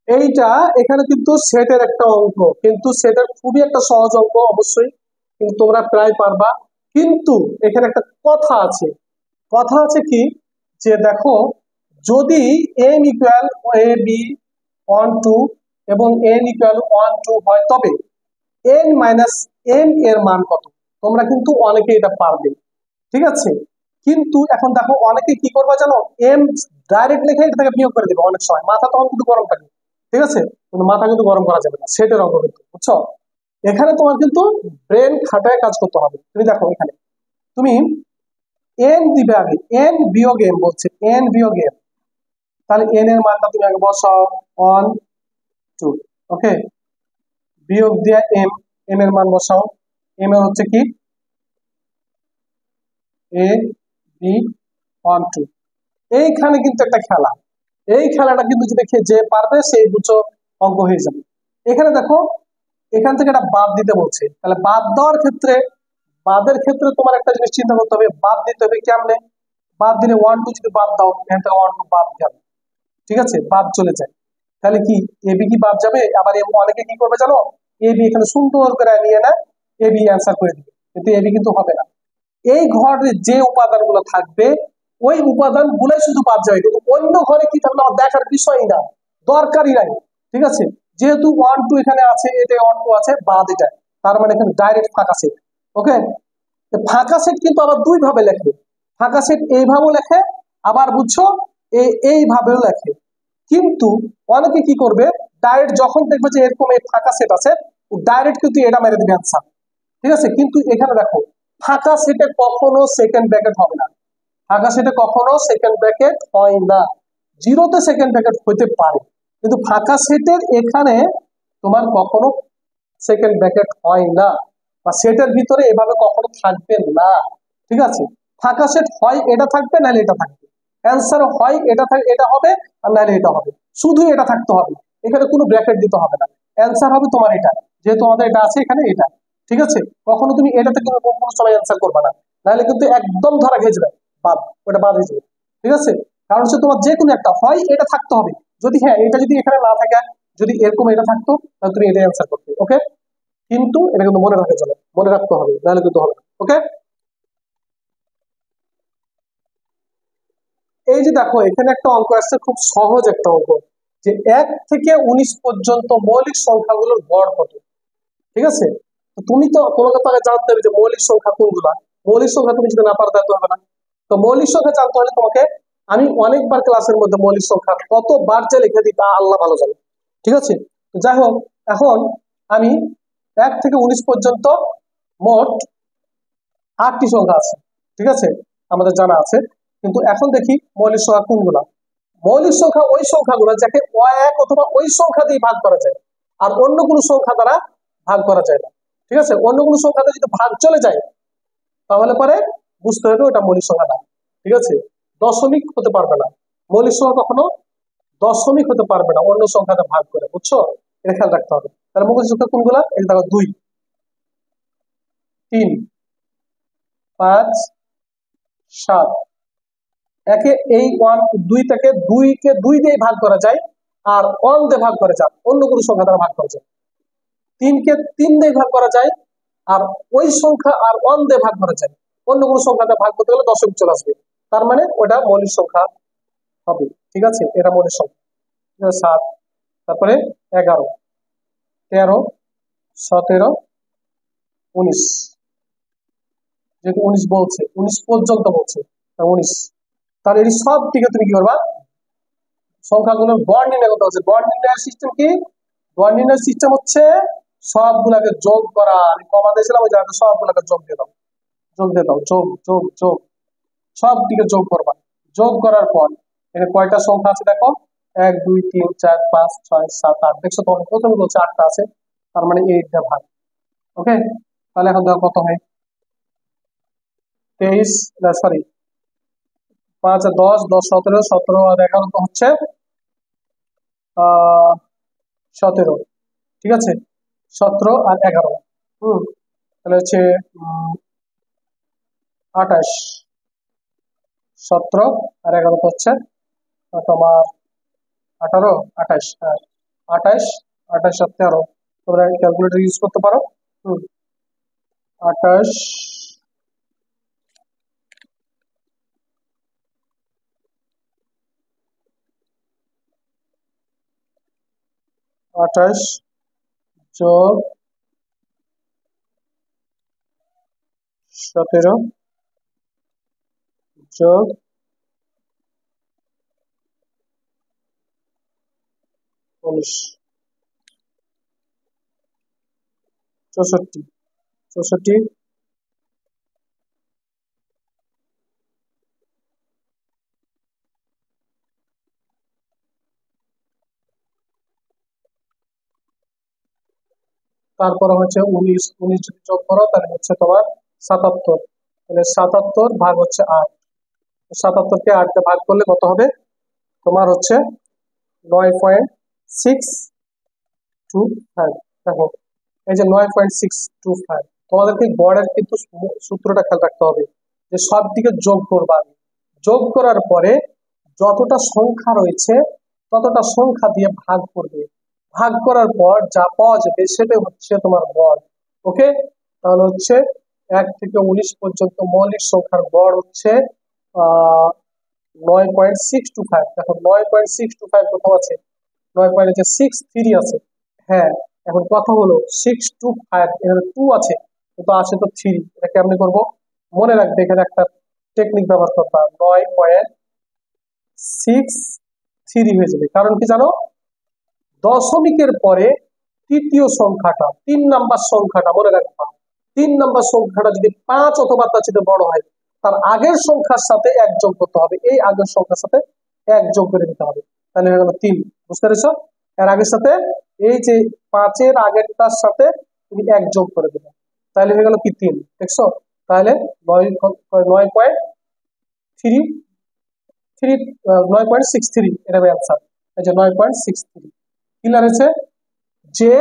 এইটা এখানে কিন্তু সেটের একটা অঙ্ক, কিন্তু সেটার খুবই একটা সহজ অঙ্ক অবশ্যই, কিন্তু তোমরা প্রায় পারবা। কিন্তু এখানে একটা কথা আছে, কথা আছে কি, যে দেখো যদি এন ইকুয়াল এ বি 1 2 এবং এন ইকুয়াল 1 2 হয়, তবে এন মাইনাস এন এর মান কত? তোমরা কিন্তু অনেকে এটা পারবে, ঠিক আছে। কিন্তু এখন দেখো অনেকে কি করবে জানো, এম ডাইরেক্ট লিখে এটা থেকে বিয়োগ করে দিবে, অনেক সময় মাথা তখন কিন্তু গরম থাকে, ঠিক আছে, কিন্তু মাথা কিন্তু গরম করা যাবে না, সেটার অঙ্ক কিন্তু, বুঝছো? এখানে তোমার কিন্তু ব্রেন খাটায় কাজ করতে হবে। তুমি দেখো এখানে তুমি এন দিবে আগে, এন বিয়োগ এম বলছে, এন বিয়োগ এম, তাহলে এন এর মানটা তুমি আগে বসাও 1 2, ওকে, বিয়োগ দিয়ে এম, এম এর মান বসাও, এম এর হচ্ছে কি এ বি 1 2। এইখানে কিন্তু একটা খেলা, এই খেলাটা কিন্তু যে দেখে যে পারবে সেই দুটো অঙ্ক হয়ে যাবে। এখানে দেখো এখান থেকে একটা বাদ দিতে বলছে, তাহলে বাদ দেওয়ার ক্ষেত্রে, বাদের ক্ষেত্রে তোমার একটা জিনিস চিন্তা করতে হবে, বাদ দিতে হবে কেমনে। বাদ দিলে 1 2 যদি বাদ দাও, এখান থেকে 1 2 বাদ গেল, ঠিক আছে, বাদ চলে যায়, তাহলে কি এবি কি বাদ যাবে? আবার অনেকে কি করবে জানো, এবি এখানে সুন্দর করে নিয়ে না এবি অ্যান্সার করে দিবে, কিন্তু এবি কিন্তু হবে না। এই ঘরে যে উপাদানগুলো থাকবে ওই উপাদান গুলাই শুধু বাদ যাবে, কিন্তু অন্য ঘরে কি থাকবে আমার দেখার বিষয়ই না, দরকারই নাই, ঠিক আছে। যেহেতু 1 2 এখানে আছে, এটা 1 2 আছে, বাদ এটা, তার মানে এখানে ডাইরেক্ট ফাঁকা সেট। ওকে, ফাঁকা সেট কিন্তু আবার দুই ভাবে লেখে, ফাঁকা সেট এইভাবেও লেখে, আবার বুঝছো এইভাবেও লেখে। কিন্তু অনেকে কি করবে, ডাইরেক্ট যখন দেখবে যে এরকম এই ফাঁকা সেট আছে, ডাইরেক্ট কিন্তু এটা মেরে দিবে অ্যান্সার, ঠিক আছে। কিন্তু এখানে দেখো ফাঁকা সেটে কখনো সেকেন্ড ব্র্যাকেট হবে না, ফাঁকা সেটে কখনো সেকেন্ড ব্র্যাকেট হয় না, জিরোতে সেকেন্ড ব্র্যাকেট হইতে পারে, কিন্তু ফাঁকা সেটের এখানে তোমার কখনো সেকেন্ড ব্র্যাকেট হয় না, বা সেটের ভিতরে এভাবে কখনো থাকবে না, ঠিক আছে। ফাঁকা সেট হয় এটা থাকবে, নাহলে এটা থাকবে, অ্যান্সার হয় এটা এটা হবে, আর নাহলে এটা হবে, শুধু এটা থাকতে হবে, এখানে কোনো ব্র্যাকেট দিতে হবে না, অ্যান্সার হবে তোমার এটা, যেহেতু আমাদের এটা আছে এখানে এটা, ঠিক আছে। কখনো তুমি এটাতে কোনো কোনো সময় অ্যান্সার করবে না, নাহলে কিন্তু একদম ধরা খেয়ে যাবে, বাদ, ওটা বাদ হয়ে যাবে, ঠিক আছে। কারণ হচ্ছে তোমার যে কোনো একটা হয় এটা থাকতে হবে, যদি হ্যাঁ এটা যদি এখানে না থাকে, যদি এরকম এটা থাকতো, তাহলে তুমি এটা অ্যান্সার করতে, ওকে। কিন্তু এটা কিন্তু মনে রাখা চলে, মনে রাখতে হবে, নাহলে কিন্তু হবে না, ওকে। এই যে দেখো এখানে একটা অঙ্ক আসছে, খুব সহজ একটা অঙ্ক, যে 1 থেকে 19 পর্যন্ত মৌলিক সংখ্যাগুলোর গড় কত, ঠিক আছে। তো তুমি তো, তোমাকে তো আগে জানতে হবে যে মৌলিক সংখ্যা কোনগুলা, মৌলিক সংখ্যা তুমি যদি না পারো তাহলে তো হবে না। তো মৌলিক সংখ্যা জানতে হলে তোমাকে, আমি অনেকবার ক্লাসের মধ্যে মৌলিক সংখ্যা কতবার যে লিখে দিই তা আল্লাহ ভালো জানে, ঠিক আছে। তো যাই হোক, এখন আমি 1 থেকে 19 পর্যন্ত মোট 8টি সংখ্যা আছে, ঠিক আছে, আমাদের জানা আছে। কিন্তু এখন দেখি মৌলিক সংখ্যা কোনগুলা। মৌলিক সংখ্যা ওই সংখ্যাগুলো যাকে এক অথবা ওই সংখ্যা দিয়ে ভাগ করা যায়, আর অন্য কোনো সংখ্যা দ্বারা ভাগ করা যায় না, ঠিক আছে। অন্য কোনো সংখ্যাতে যদি ভাগ চলে যায়, তাহলে পরে বুঝতে হবে ওটা মৌলিক সংখ্যা না, ঠিক আছে। দশমিক হতে পারবে না, মৌলিক সংখ্যা কখনো দশমিক হতে পারবে না অন্য সংখ্যাতে ভাগ করে, বুঝছো? এটা খেয়াল রাখতে হবে। তাহলে মৌলিক সংখ্যা কোনগুলা, এই দেখো 2 3 5 7, একে এই 2 দিয়ে ভাগ করা যায়, আর 1 দিয়ে ভাগ করা যায়, অন্য কোনো সংখ্যা দ্বারা ভাগ করা যায়। 3 দিয়ে ভাগ করা যায়, আর ওই সংখ্যা আর 1 দিয়ে ভাগ করা যায়, অন্য কোনো সংখ্যা দিয়ে ভাগ করতে গেলে দশমিক চলে আসবে, তার মানে ওটা মৌলিক সংখ্যা হবে, ঠিক আছে, এটা মৌলিক সংখ্যা। 7, তারপরে 11 13 17 19, যেহেতু 19 বলছে, 19 পর্যন্ত বলছে, 19, তাহলে এই সব দিকে তুমি কি করবা, সংখ্যাগুলোর গড় নির্ণয় করতে হচ্ছে। গড় নির্ণয়ের সিস্টেম কি, গড় নির্ণয়ের সিস্টেম হচ্ছে সবগুলাকে যোগ করা, আমি কমা দিয়েছিলাম ওই জায়গাতে সবগুলাকে যোগ দিয়ে দাও, যোগ দিয়ে দাও, যোগ যোগ যোগ, সব দিকে যোগ করবা। যোগ করার পর এখানে কয়টা সংখ্যা আছে দেখো, 1 2 3 4 5 6 7 8, দেখছো তোমাকে প্রথমে বলছে 8টা আছে, তার মানে 8 দিয়ে ভাগ, ওকে। তাহলে এখন দেখো কত হয়, 23, না সরি 5 আর 10, 10 17, 17 আর 11 তো হচ্ছে 17, ঠিক আছে, 17 আর 11, তাহলে হচ্ছে 28, 17 আর 11 তো হচ্ছে তোমার 18, 28, হ্যাঁ 28, 28 আর 13, তোমরা ক্যালকুলেটর ইউজ করতে পারো। 28, 28 যোগ 17 যোগ 19, 64, 64, তারপরে হচ্ছে 19, 19 যদি যোগ করো তাহলে হচ্ছে তোমার 77, তাহলে 77 ভাগ হচ্ছে 8, 77কে 8 দিয়ে ভাগ করলে কত হবে, তোমার হচ্ছে 9.625। দেখো এই যে 9.625, তোমাদেরকে গড়ের কিন্তু সূত্রটা খেয়াল রাখতে হবে যে সব দিকে যোগ করবা, যোগ করার পরে যতটা সংখ্যা রয়েছে ততটা সংখ্যা দিয়ে ভাগ করবে, ভাগ করার পর যা পাওয়া যাবে সেটা হচ্ছে তোমার গড়। ওকে, তাহলে হচ্ছে 1 থেকে 19 পর্যন্ত মৌলিক সংখ্যার গড় হচ্ছে 9.625। দেখো 9.625 কোথাও আছে, 9.63 আছে, হ্যাঁ এখন কথা হলো 625 এখানে 2 আছে কিন্তু আছে তো 3, এটা কেমনে করবো, মনে রাখবে এখানে একটা টেকনিক ব্যবহার করবা, 9.63 হয়ে যাবে, কারণ কি জানো, দশমিকের পরে তৃতীয় সংখ্যাটা 3 নাম্বার সংখ্যাটা মনে রাখবা, 3 নাম্বার সংখ্যাটা যদি 5 অথবা তার চেয়ে বড় হয় তার আগের সংখ্যার সাথে 1 যোগ করতে হবে, এই আগের সংখ্যার সাথে 1 যোগ করে দিতে হবে, তাহলে হয়ে গেল 3, বুঝতে পেরেছো, এর আগের সাথে এই যে 5-এর আগেরটার সাথে তুমি 1 যোগ করে দেবে, তাহলে হয়ে গেল কি 3, দেখছো, তাহলে 9.63 এটা হবে অ্যান্সার, এই যে 9.63 ক্লিয়ার হয়েছে, যে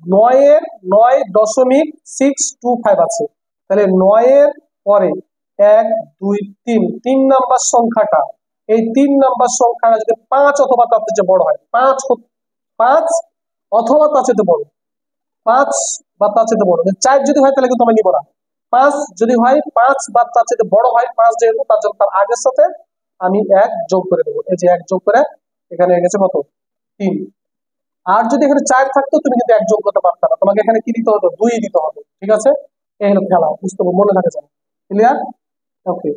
9.625 আছে, তাহলে 9-এর পরে 1 2 3, 3 নাম্বার সংখ্যাটা, এই 3 নাম্বার সংখ্যাটা যদি 5 অথবা তার চেয়ে বড় হয়, 5 অথবা তার চেয়ে বড়, 5 বা তার চেয়ে বড়, 4 যদি হয় তাহলে কিন্তু আমি নিব না, 5 যদি হয়, 5 বা তার চেয়ে বড় হয়, 5 যেহেতু তার জন্য তার আগের সাথে আমি 1 যোগ করে দেবো, এই যে 1 যোগ করে এখানে হয়ে গেছে কত 3, আর যদি এখানে 4 থাকতো তুমি কিন্তু 1 যোগ করতে পারতা না, তোমাকে এখানে কি দিতে হতো, 2 দিতে হবে, ঠিক আছে, এই হলো খেলা, বুঝতে মনে থাকে যায়, ক্লিয়ার, ওকে।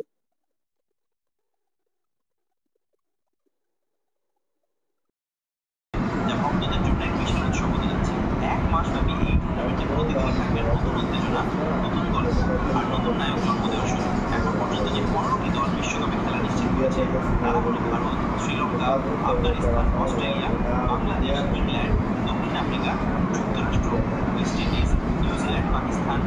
ভক্তদের জন্য এক বিশাল উৎসব হতে যাচ্ছে। 1 মাসব্যাপী এই টুর্নামেন্টে প্রতিদিনই থাকবে নতুন উত্তেজনা, নতুন গল্প আর নতুন নায়ক জন্ম দেওয়া শুরু। এখন পর্যন্ত যে 15টি দল বিশ্বকাপে খেলা নিশ্চিত করেছে তারা হলো ভারত, শ্রীলঙ্কা, আফগানিস্তান, অস্ট্রেলিয়া, বাংলাদেশ, ইংল্যান্ড, দক্ষিণ আফ্রিকা, যুক্তরাষ্ট্র, ওয়েস্ট ইন্ডিজ, নিউজিল্যান্ড, পাকিস্তান,